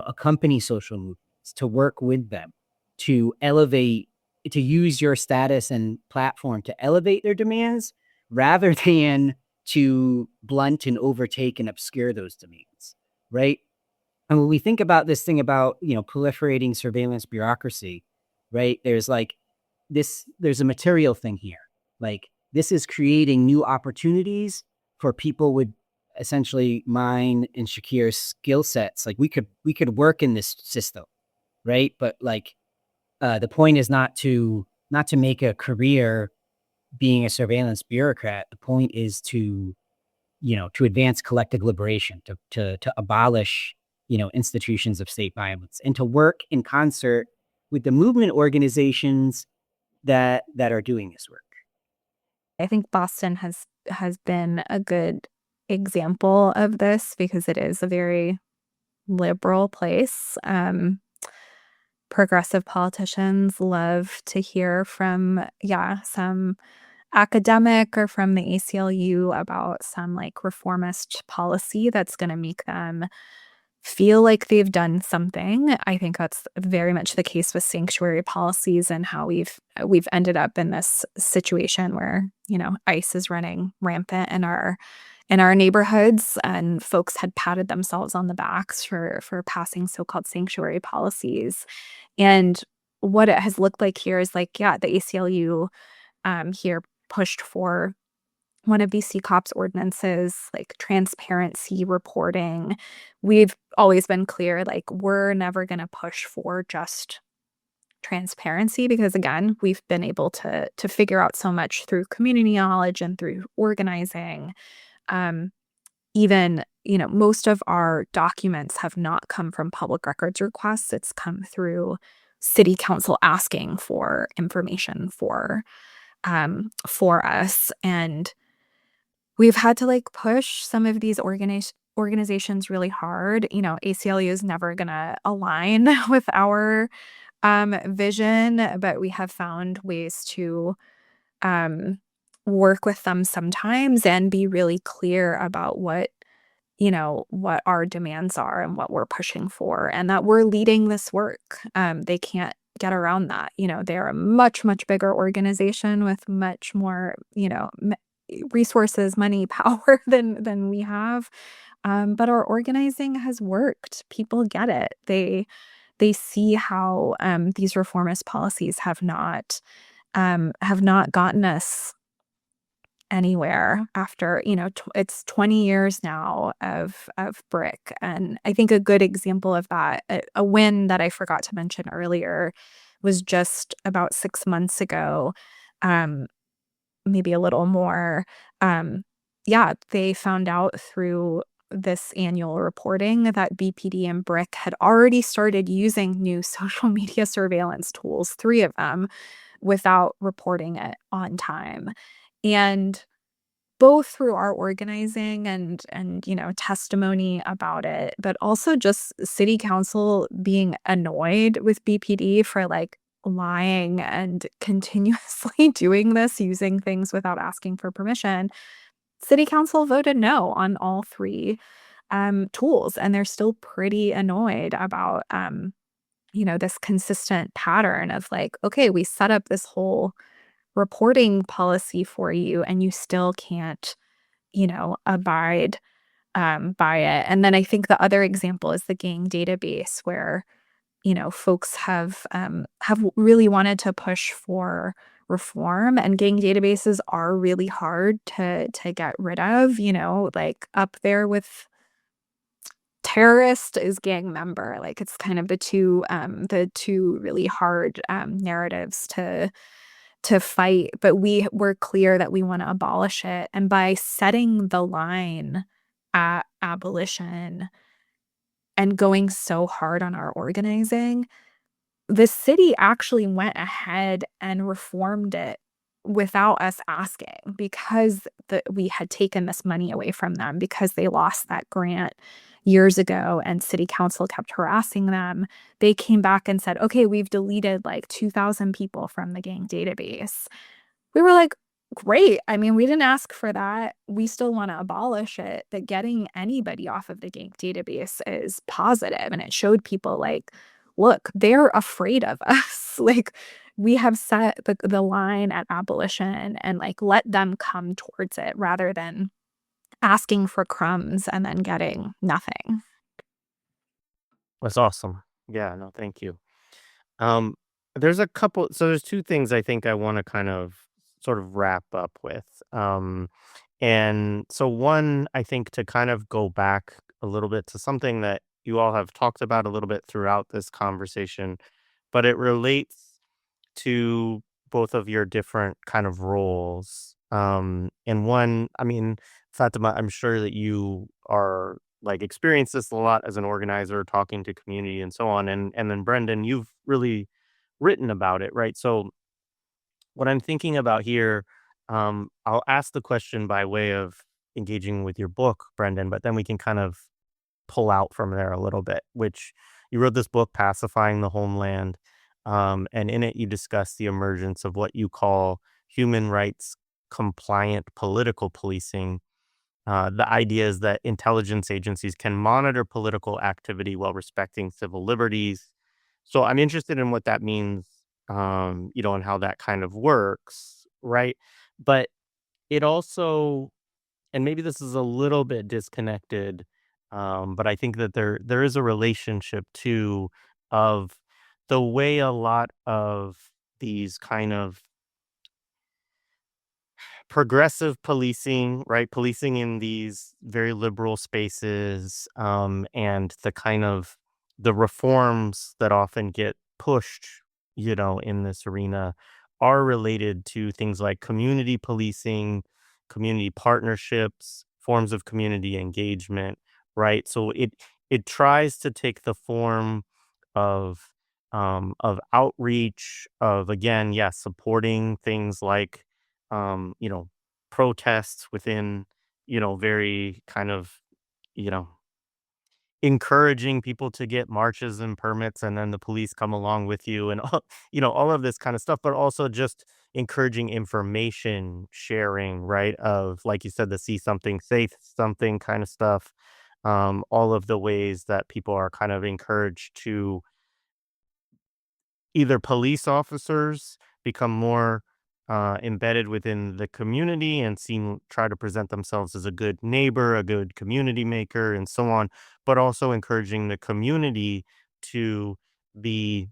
accompany social movements, to work with them, to elevate, to use your status and platform to elevate their demands rather than to blunt and overtake and obscure those demands, right? And when we think about this thing about, proliferating surveillance bureaucracy, right? There's a material thing here. Like this is creating new opportunities for people with essentially mine and Shakir's skill sets. Like we could work in this system, right? But like the point is not to make a career being a surveillance bureaucrat. The point is to advance collective liberation, to abolish, institutions of state violence, and to work in concert with the movement organizations that are doing this work. I think Boston has been a good example of this because it is a very liberal place. Progressive politicians love to hear from, some academic or from the ACLU about some like reformist policy that's going to make them feel like they've done something. I think that's very much the case with sanctuary policies and how we've ended up in this situation where, ICE is running rampant in our neighborhoods, and folks had patted themselves on the backs for passing so-called sanctuary policies. And what it has looked like here is like, the ACLU here pushed for one of these CCOPS ordinances, like transparency reporting. We've always been clear, like we're never going to push for just transparency because again, we've been able to figure out so much through community knowledge and through organizing. Even, most of our documents have not come from public records requests. It's come through city council asking for information for us. And we've had to like push some of these organizations really hard. ACLU is never going to align with our vision, but we have found ways to work with them sometimes and be really clear about what our demands are and what we're pushing for, and that we're leading this work. They can't get around that. They're a much, much bigger organization with much more, resources, money, power than we have. But our organizing has worked. People get it. They see how these reformist policies have not gotten us anywhere after, it's 20 years now of BRIC. And I think a good example of that, a win that I forgot to mention earlier, was just about 6 months ago, um, maybe a little more. Um, yeah, they found out through this annual reporting that BPD and BRIC had already started using new social media surveillance tools, three of them, without reporting it on time. And both through our organizing and testimony about it, but also just city council being annoyed with BPD for like lying and continuously doing this, using things without asking for permission. City council voted no on all three tools, and they're still pretty annoyed about this consistent pattern of like, okay, we set up this whole reporting policy for you and you still can't, abide by it. And then I think the other example is the gang database where, folks have really wanted to push for reform, and gang databases are really hard to get rid of, like up there with terrorist is gang member. Like it's kind of the two really hard narratives to fight, but we were clear that we want to abolish it. And by setting the line at abolition and going so hard on our organizing, the city actually went ahead and reformed it without us asking, because we had taken this money away from them because they lost that grant years ago and city council kept harassing them. They came back and said, okay, we've deleted like 2,000 people from the gang database. We were like, great. I mean, we didn't ask for that. We still want to abolish it, but getting anybody off of the gang database is positive. And it showed people like, look, they're afraid of us. Like, we have set the line at abolition and like let them come towards it rather than asking for crumbs and then getting nothing. That's awesome. Yeah, no, thank you. Um, there's two things I think I want to kind of sort of wrap up with. And so one, I think to kind of go back a little bit to something that you all have talked about a little bit throughout this conversation, but it relates to both of your different kind of roles. And one, I mean, Fatima, I'm sure that you are like experience this a lot as an organizer, talking to community and so on. And then Brendan, you've really written about it, right? So what I'm thinking about here, I'll ask the question by way of engaging with your book, Brendan, but then we can kind of pull out from there a little bit, which you wrote this book, Pacifying the Homeland. And in it, you discuss the emergence of what you call human rights compliant political policing. The idea is that intelligence agencies can monitor political activity while respecting civil liberties. So I'm interested in what that means, and how that kind of works, right? But it also, and maybe this is a little bit disconnected, but I think that there is a relationship too of the way a lot of these kind of progressive policing, right? Policing in these very liberal spaces, and the reforms that often get pushed, in this arena are related to things like community policing, community partnerships, forms of community engagement, right? So it tries to take the form of outreach, of again, yes, supporting things like um, you know, protests within, very kind of, you know, encouraging people to get marches and permits, and then the police come along with you and all, all of this kind of stuff, but also just encouraging information sharing, right? Of, like you said, the see something, say something kind of stuff. All of the ways that people are kind of encouraged to either police officers become more embedded within the community and try to present themselves as a good neighbor, a good community maker, and so on, but also encouraging the community to be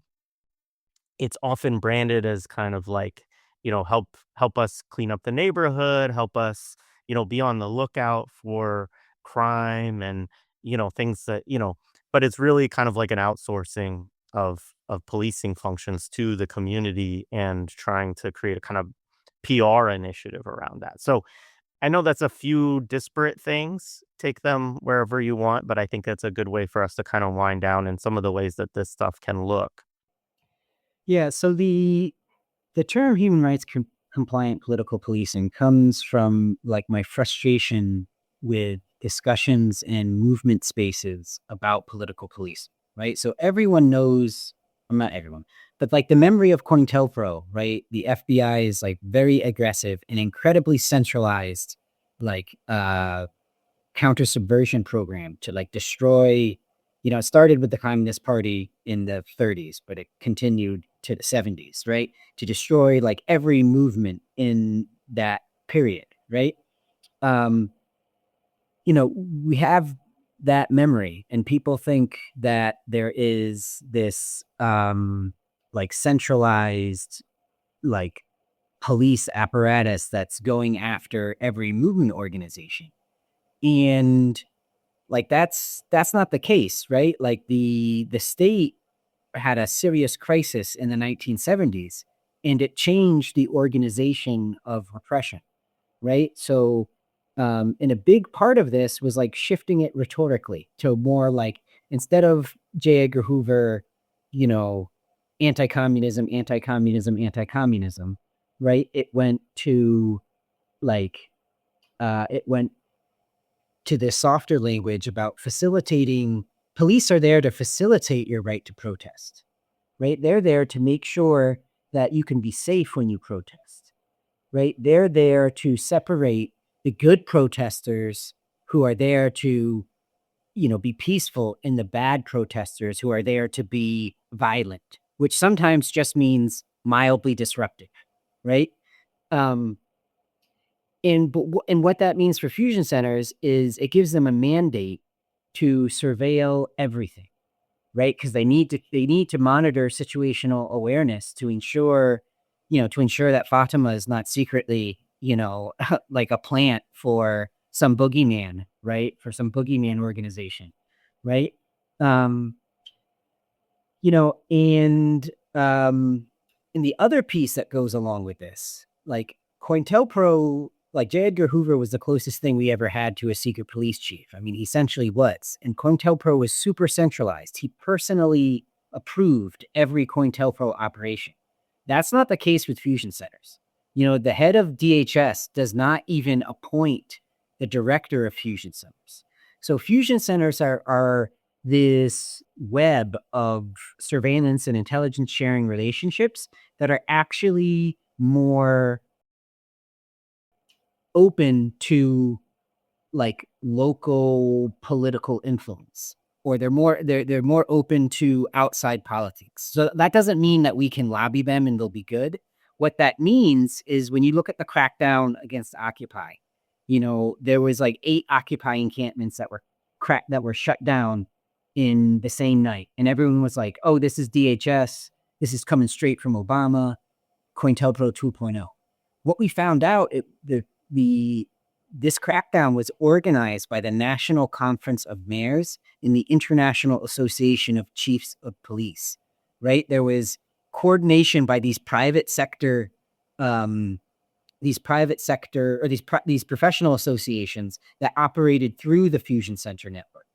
it's often branded as kind of like, help us clean up the neighborhood, help us, be on the lookout for crime and, things that, but it's really kind of like an outsourcing of policing functions to the community and trying to create a kind of PR initiative around that. So I know that's a few disparate things. Take them wherever you want, but I think that's a good way for us to kind of wind down in some of the ways that this stuff can look. Yeah, so the term human rights compliant political policing comes from like my frustration with discussions and movement spaces about political policing, right? So everyone knows, or not everyone, but like the memory of COINTELPRO, right? The FBI is like very aggressive and incredibly centralized, like counter-subversion program to like destroy, it started with the Communist Party in the 30s, but it continued to the 70s, right? To destroy like every movement in that period, right? Um, we have that memory and people think that there is this like centralized like police apparatus that's going after every movement organization. And like that's not the case, right? Like the state had a serious crisis in the 1970s and it changed the organization of repression, right? So and a big part of this was like shifting it rhetorically to more like instead of J. Edgar Hoover, you know, anti-communism, anti-communism, anti-communism, right? Like it went to this softer language about facilitating. Police are there to facilitate your right to protest, right? They're there to make sure that you can be safe when you protest, right? They're there to separate the good protesters who are there to, be peaceful and the bad protesters who are there to be violent, which sometimes just means mildly disruptive, right? Um, and what that means for fusion centers is it gives them a mandate to surveil everything, right? Because they need to monitor situational awareness to ensure, that Fatima is not secretly, like a plant for some boogeyman, right? For some boogeyman organization, right? Um, and the other piece that goes along with this, like COINTELPRO, like J. Edgar Hoover was the closest thing we ever had to a secret police chief. I mean, he essentially was. And COINTELPRO was super centralized. He personally approved every COINTELPRO operation. That's not the case with fusion centers. The head of DHS does not even appoint the director of fusion centers. So fusion centers are this web of surveillance and intelligence sharing relationships that are actually more open to like local political influence, or they're more open to outside politics. So that doesn't mean that we can lobby them and they'll be good. What that means is when you look at the crackdown against Occupy, there was like 8 Occupy encampments that were shut down in the same night, and everyone was like, "Oh, this is DHS. This is coming straight from Obama, COINTELPRO 2.0." What we found out, this crackdown was organized by the National Conference of Mayors and the International Association of Chiefs of Police, right? There was coordination by these private sector or these professional associations that operated through the Fusion Center network.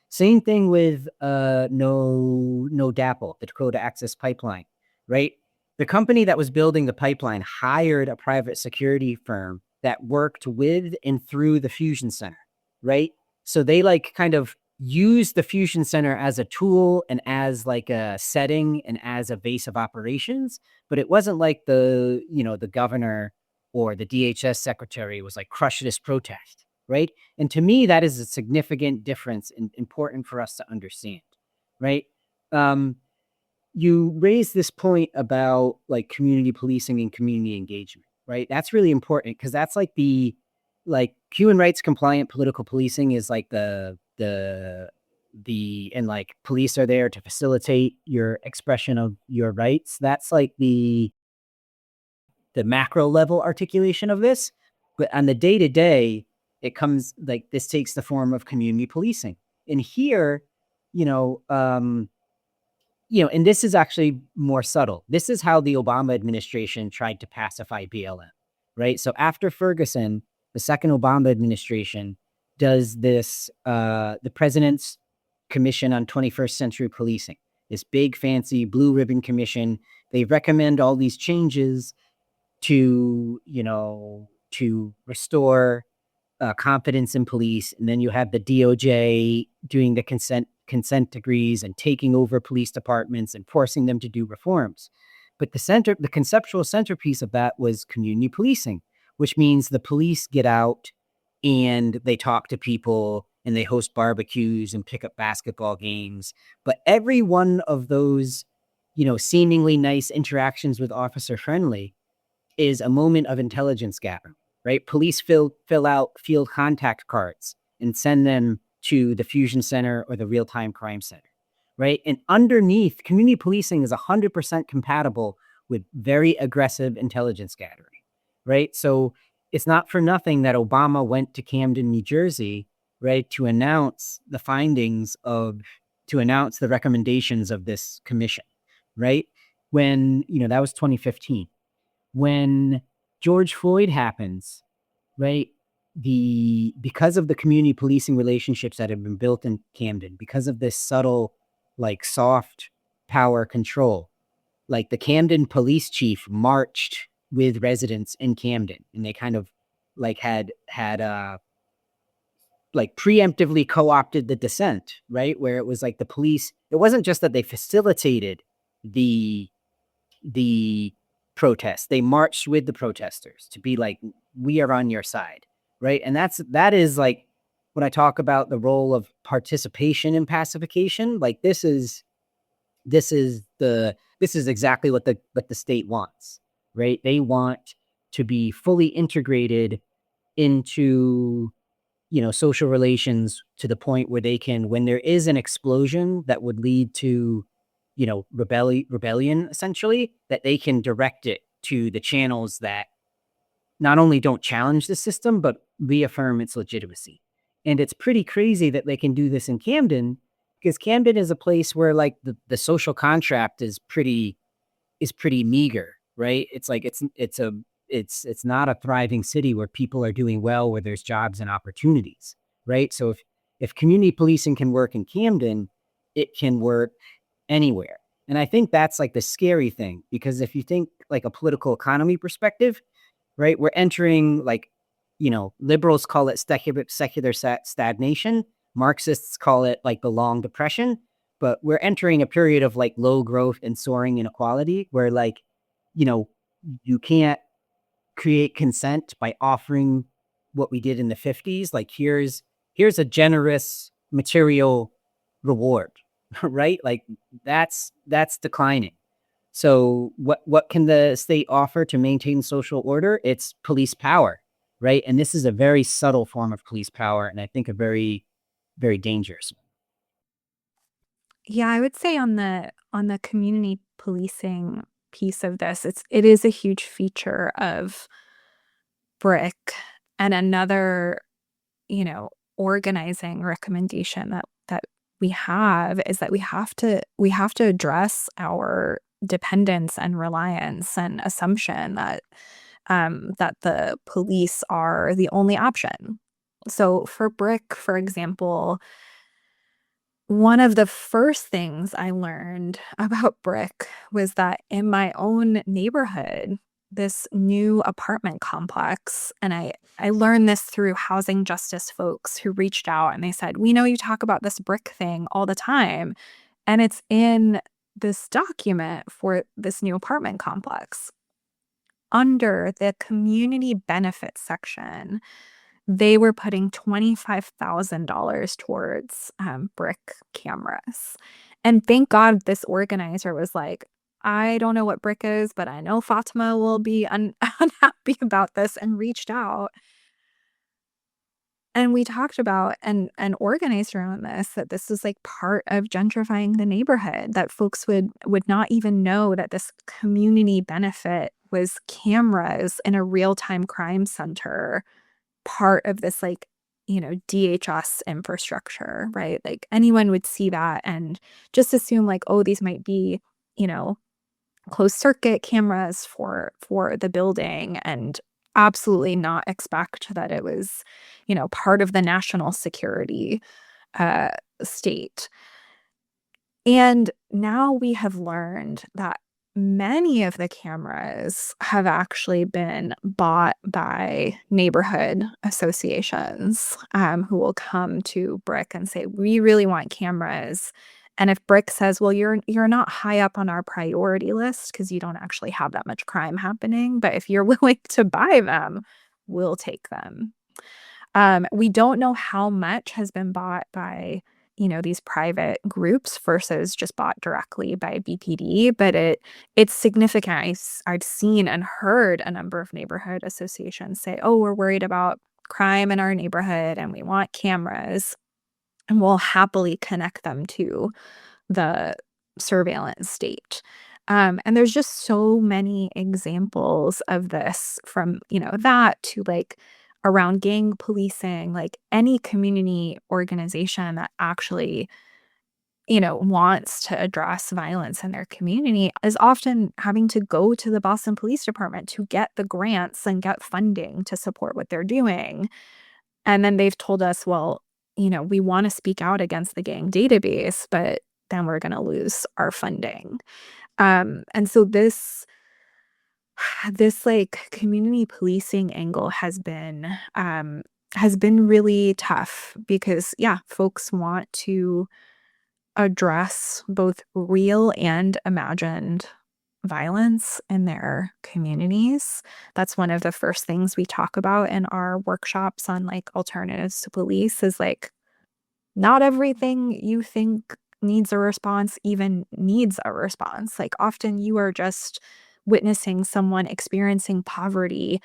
Same thing with no DAPL, the Dakota Access Pipeline, right? The company that was building the pipeline hired a private security firm that worked with and through the Fusion Center, right? So they like kind of used the Fusion Center as a tool and as like a setting and as a base of operations, but it wasn't like the governor or the DHS secretary was like, crush this protest, right? And to me, that is a significant difference and important for us to understand, right? You raised this point about like community policing and community engagement. right? That's really important because that's like human rights compliant political policing is like and like police are there to facilitate your expression of your rights. That's like the macro level articulation of this. But on the day to day, it comes like this takes the form of community policing. And here, you know, and this is actually more subtle. This is how the Obama administration tried to pacify BLM, right? So after Ferguson, the second Obama administration does this, the President's Commission on 21st Century Policing, this big fancy blue ribbon commission. They recommend all these changes to, to restore confidence in police. And then you have the DOJ doing the consent decrees and taking over police departments and forcing them to do reforms. But the conceptual centerpiece of that was community policing, which means the police get out and they talk to people and they host barbecues and pick up basketball games. But every one of those, seemingly nice interactions with Officer Friendly is a moment of intelligence gathering, right? Police fill out field contact cards and send them to the Fusion Center or the Real-Time Crime Center, right? And underneath, community policing is 100% compatible with very aggressive intelligence gathering, right? So it's not for nothing that Obama went to Camden, New Jersey, right, to announce the recommendations of this commission, right? When, that was 2015. When George Floyd happens, right, because of the community policing relationships that have been built in Camden, because of this subtle, like soft power control, like the Camden police chief marched with residents in Camden, and they kind of like had like preemptively co-opted the dissent, right? Where it was like the police, it wasn't just that they facilitated the protests. They marched with the protesters to be like, we are on your side, right? And that is like when I talk about the role of participation in pacification. Like this is exactly what the state wants, right? They want to be fully integrated into social relations to the point where they can, when there is an explosion that would lead to rebellion, essentially, that they can direct it to the channels that not only don't challenge the system, but reaffirm its legitimacy. And it's pretty crazy that they can do this in Camden, because Camden is a place where like the social contract is pretty meager, right? It's like, it's not a thriving city where people are doing well, where there's jobs and opportunities, right? So if community policing can work in Camden, it can work anywhere. And I think that's like the scary thing, because if you think like a political economy perspective, right, we're entering like, liberals call it secular stagnation. Marxists call it like the long depression, but we're entering a period of like low growth and soaring inequality where like, you can't create consent by offering what we did in the 50s. Like here's a generous material reward, right? Like that's declining. So what can the state offer to maintain social order? It's police power, right? And this is a very subtle form of police power, and I think a very, very dangerous one. Yeah, I would say on the community policing piece of this, it is a huge feature of BRIC. And another, organizing recommendation that we have is that we have to address our dependence and reliance and assumption that the police are the only option. So for BRIC, for example, one of the first things I learned about BRIC was that in my own neighborhood, this new apartment complex, and I learned this through housing justice folks who reached out and they said, "We know you talk about this BRIC thing all the time, and it's in this document for this new apartment complex." Under the community benefits section, they were putting $25,000 towards, BRIC cameras. And thank God this organizer was like, I don't know what BRIC is, but I know Fatima will be unhappy about this, and reached out. And we talked about and organized around this, that this is like part of gentrifying the neighborhood, that folks would not even know that this community benefit was cameras in a real-time crime center, part of this like, DHS infrastructure, right? Like anyone would see that and just assume like, oh, these might be, you know, closed circuit cameras for the building, and absolutely not expect that it was, part of the national security uh, state. And now we have learned that many of the cameras have actually been bought by neighborhood associations, who will come to BRIC and say, we really want cameras. And if BRIC says, well, you're not high up on our priority list because you don't actually have that much crime happening, but if you're willing to buy them, we'll take them. We don't know how much has been bought by, these private groups versus just bought directly by BPD, but it's significant. I've seen and heard a number of neighborhood associations say, oh, we're worried about crime in our neighborhood and we want cameras, and we'll happily connect them to the surveillance state. And there's just so many examples of this, from, that to like around gang policing, like any community organization that actually, wants to address violence in their community is often having to go to the Boston Police Department to get the grants and get funding to support what they're doing. And then they've told us, well, we want to speak out against the gang database, but then we're going to lose our funding. And so this like community policing angle has been really tough because, yeah, folks want to address both real and imagined violence in their communities. That's one of the first things we talk about in our workshops on like alternatives to police, is like, not everything you think needs a response even needs a response. Like often you are just witnessing someone experiencing poverty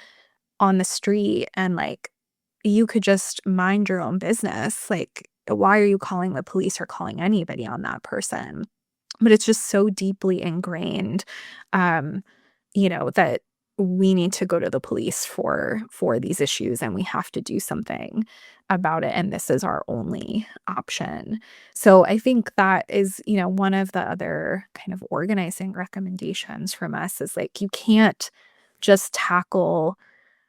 on the street, and like you could just mind your own business. Like, why are you calling the police or calling anybody on that person? But it's just so deeply ingrained, um, that we need to go to the police for these issues, and we have to do something about it. And this is our only option. So I think that is, one of the other kind of organizing recommendations from us, is like, you can't just tackle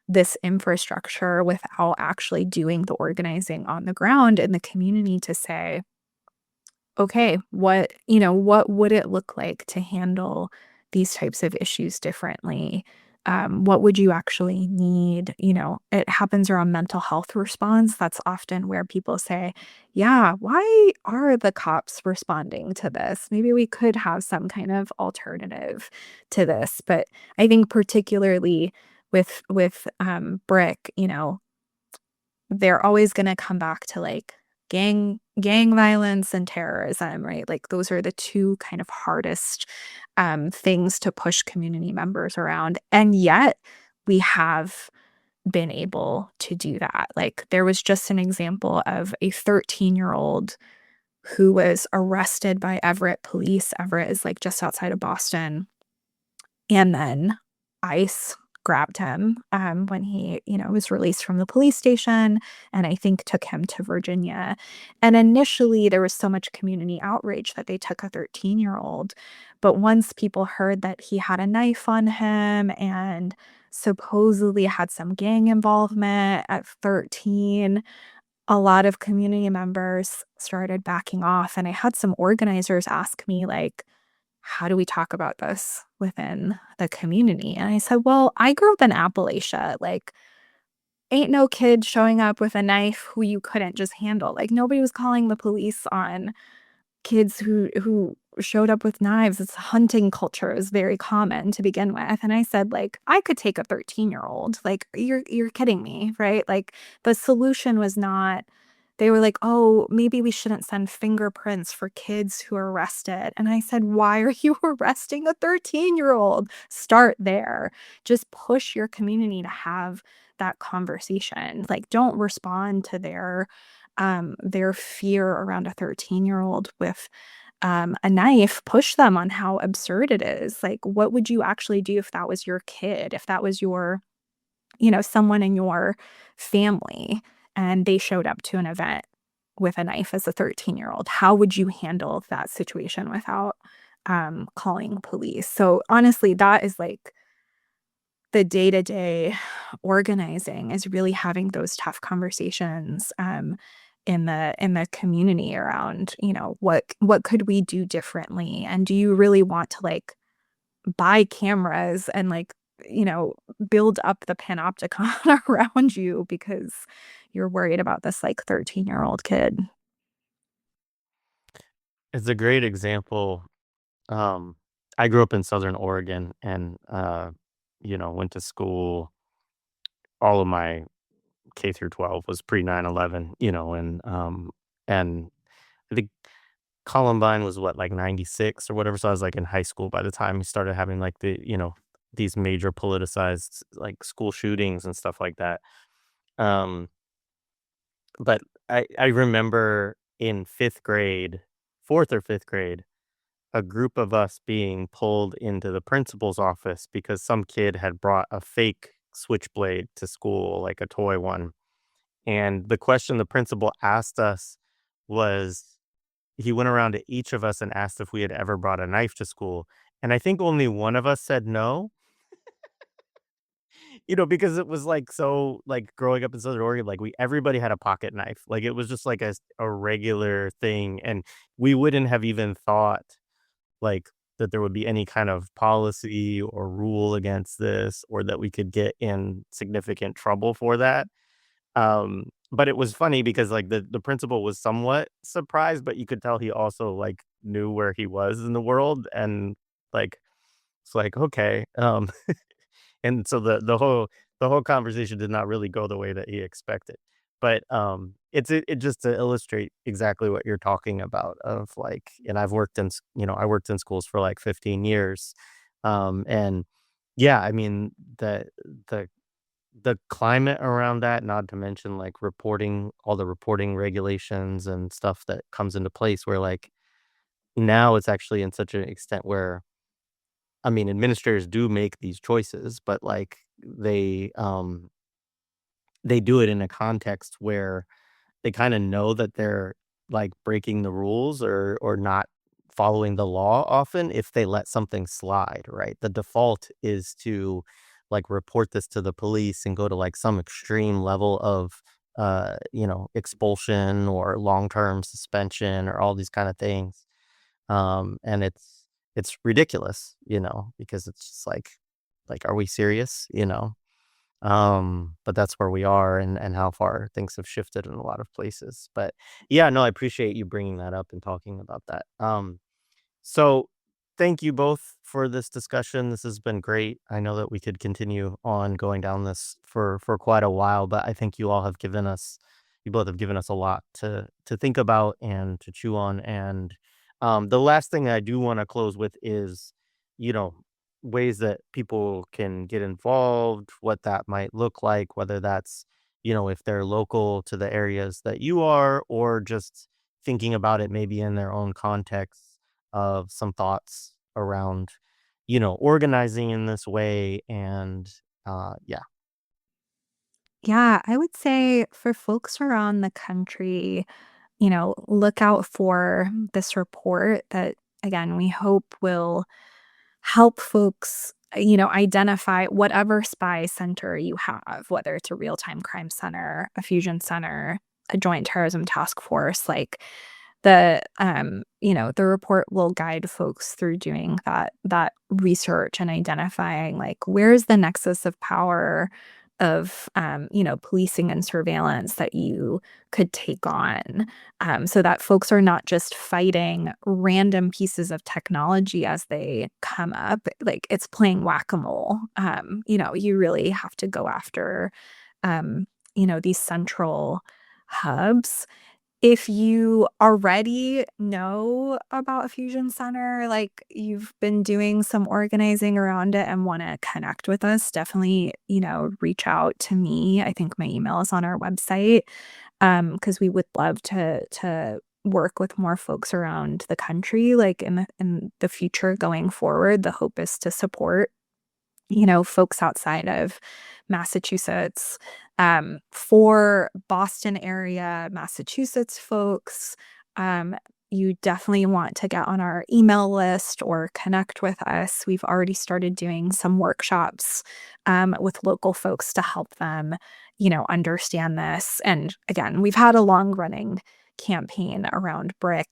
this infrastructure without actually doing the organizing on the ground in the community to say, okay, what would it look like to handle these types of issues differently? What would you actually need? It happens around mental health response. That's often where people say, yeah, why are the cops responding to this? Maybe we could have some kind of alternative to this. But I think particularly with BRIC, they're always going to come back to like gang violence and terrorism, right? Like those are the two kind of hardest things to push community members around. And yet we have been able to do that. Like there was just an example of a 13-year-old who was arrested by Everett police. Everett is like just outside of Boston. And then ICE grabbed him when he, was released from the police station, and I think took him to Virginia. And initially, there was so much community outrage that they took a 13-year-old. But once people heard that he had a knife on him and supposedly had some gang involvement at 13, a lot of community members started backing off. And I had some organizers ask me, like, how do we talk about this within the community? And I said, well, I grew up in Appalachia. Like, ain't no kid showing up with a knife who you couldn't just handle. Like, nobody was calling the police on kids who showed up with knives. It's hunting culture is very common to begin with. And I said, like, I could take a 13-year-old. Like, you're kidding me, right? Like, the solution was not they were like, oh, maybe we shouldn't send fingerprints for kids who are arrested. And I said, why are you arresting a 13-year-old? Start there. Just push your community to have that conversation. Like, don't respond to their fear around a 13-year-old with a knife. Push them on how absurd it is. Like, what would you actually do if that was your kid, if that was your, someone in your family and they showed up to an event with a knife as a 13-year-old? How would you handle that situation without calling police? So honestly, that is like the day-to-day organizing, is really having those tough conversations in the community around, what could we do differently? And do you really want to like buy cameras and like, you know, build up the panopticon around you because you're worried about this like 13-year-old kid? It's a great example. Um, I grew up in Southern Oregon and, went to school. All of my K through 12 was pre 9/11, and I think Columbine was what, like 96 or whatever. So I was like in high school by the time we started having like these major politicized like school shootings and stuff like that. Um, but I remember in fifth grade, fourth or fifth grade, a group of us being pulled into the principal's office because some kid had brought a fake switchblade to school, like a toy one. And the question the principal asked us was, he went around to each of us and asked if we had ever brought a knife to school. And I think only one of us said no, because it was like so like growing up in Southern Oregon, like everybody had a pocket knife. Like it was just like a regular thing. And we wouldn't have even thought like that there would be any kind of policy or rule against this, or that we could get in significant trouble for that. But it was funny because like the principal was somewhat surprised, but you could tell he also like knew where he was in the world, and like it's like okay. And so the whole conversation did not really go the way that he expected. But it just to illustrate exactly what you're talking about of like, and I worked in schools for like 15 years. And yeah, I mean the the climate around that, not to mention like reporting, all the reporting regulations and stuff that comes into place where like now it's actually in such an extent where I mean administrators do make these choices, but like they do it in a context where they kind of know that they're like breaking the rules or not following the law often if they let something slide, right? The default is to like report this to the police and go to like some extreme level of expulsion or long-term suspension or all these kind of things. And it's ridiculous, because it's just like are we serious, but that's where we are and how far things have shifted in a lot of places. But yeah, no, I appreciate you bringing that up and talking about that. So thank you both for this discussion. This has been great. I know that we could continue on going down this for quite a while, but I think you both have given us a lot to think about and to chew on. And the last thing I do want to close with is, you know, ways that people can get involved, what that might look like, whether that's, if they're local to the areas that you are, or just thinking about it maybe in their own context of some thoughts around, organizing in this way. And yeah. Yeah, I would say for folks around the country, look out for this report that, again, we hope will help folks, identify whatever spy center you have, whether it's a real-time crime center, a fusion center, a joint terrorism task force. Like the report will guide folks through doing that research and identifying like where's the nexus of power of policing and surveillance that you could take on, so that folks are not just fighting random pieces of technology as they come up. Like it's playing whack-a-mole. You really have to go after these central hubs. if you already know about a fusion center, like you've been doing some organizing around it and want to connect with us, definitely, reach out to me. I think my email is on our website. Because we would love to work with more folks around the country, like in the future going forward. The hope is to support folks outside of Massachusetts. For Boston area, Massachusetts folks, um, you definitely want to get on our email list or connect with us. We've already started doing some workshops with local folks to help them, understand this. And again, we've had a long running campaign around BRIC.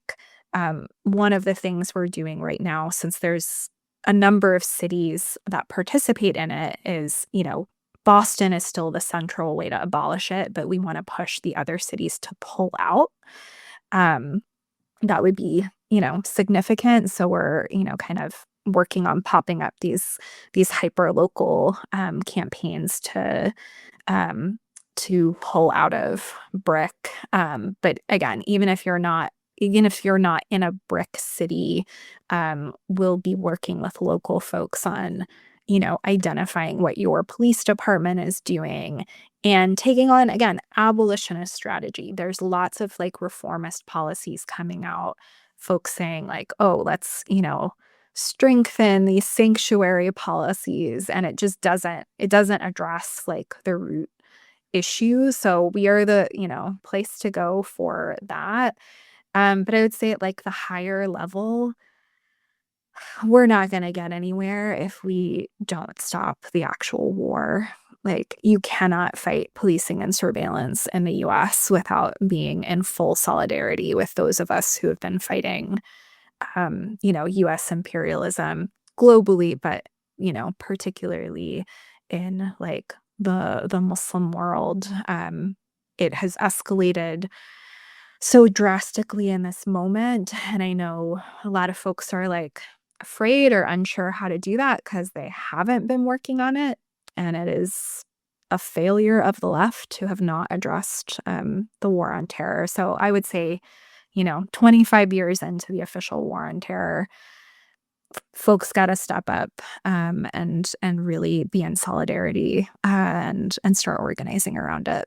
One of the things we're doing right now, since there's a number of cities that participate in it, is, Boston is still the central way to abolish it, but we want to push the other cities to pull out. Um, that would be, significant. So we're, kind of working on popping up these hyper local campaigns um, to pull out of BRIC. But again, even if you're not in a BRIC city, we'll be working with local folks on, identifying what your police department is doing and taking on, again, abolitionist strategy. There's lots of like reformist policies coming out, folks saying like, oh, let's, strengthen these sanctuary policies. And it doesn't address like the root issue. So we are the, place to go for that. But I would say at like the higher level, we're not going to get anywhere if we don't stop the actual war. Like, you cannot fight policing and surveillance in the US without being in full solidarity with those of us who have been fighting, US imperialism globally, but, particularly in like the Muslim world. It has escalated so drastically in this moment. And I know a lot of folks are like afraid or unsure how to do that because they haven't been working on it. And it is a failure of the left to have not addressed the war on terror. So I would say, 25 years into the official war on terror, folks got to step up and really be in solidarity and start organizing around it.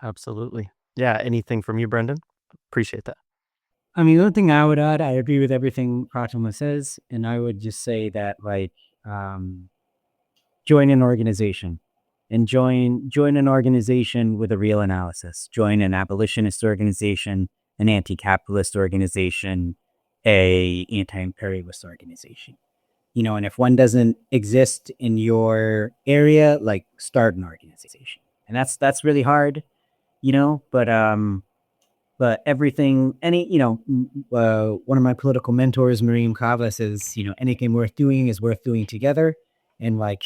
Absolutely. Yeah. Anything from you, Brendan? Appreciate that. I mean, the one thing I would add, I agree with everything Fatima says, and I would just say that join an organization, and join an organization with a real analysis. Join an abolitionist organization, an anti-capitalist organization, a anti-imperialist organization. And if one doesn't exist in your area, like start an organization. And that's really hard, but everything, one of my political mentors, Maryam Kava, says, anything worth doing is worth doing together. And right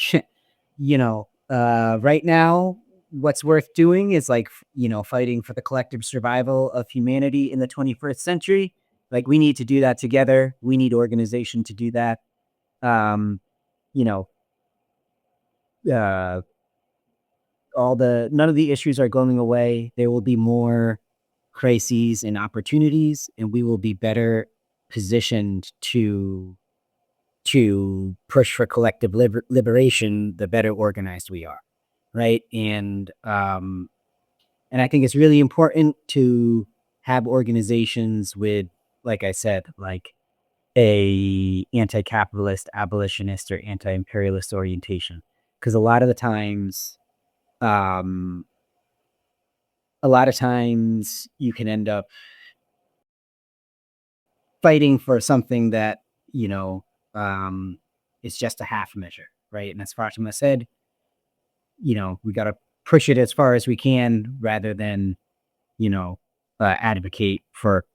now, what's worth doing is fighting for the collective survival of humanity in the 21st century. Like, we need to do that together. We need organization to do that. Um, you know, uh, none of the issues are going away. There will be more crises and opportunities, and we will be better positioned to push for collective liberation the better organized we are, right? And I think it's really important to have organizations with, like I said, like a anti-capitalist, abolitionist, or anti-imperialist orientation, because a lot of times you can end up fighting for something that is just a half measure, right? And as Fatima said, we got to push it as far as we can rather than advocate for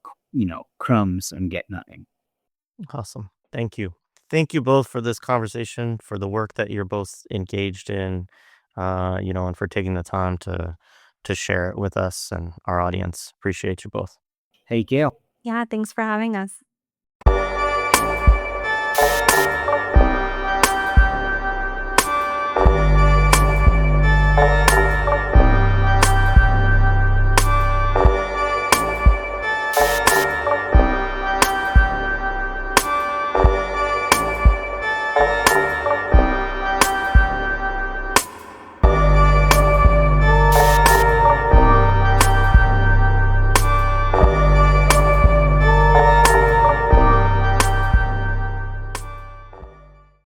crumbs and get nothing. Awesome. Thank you. Thank you both for this conversation, for the work that you're both engaged in, and for taking the time to share it with us and our audience. Appreciate you both. Hey, Gail. Yeah, thanks for having us.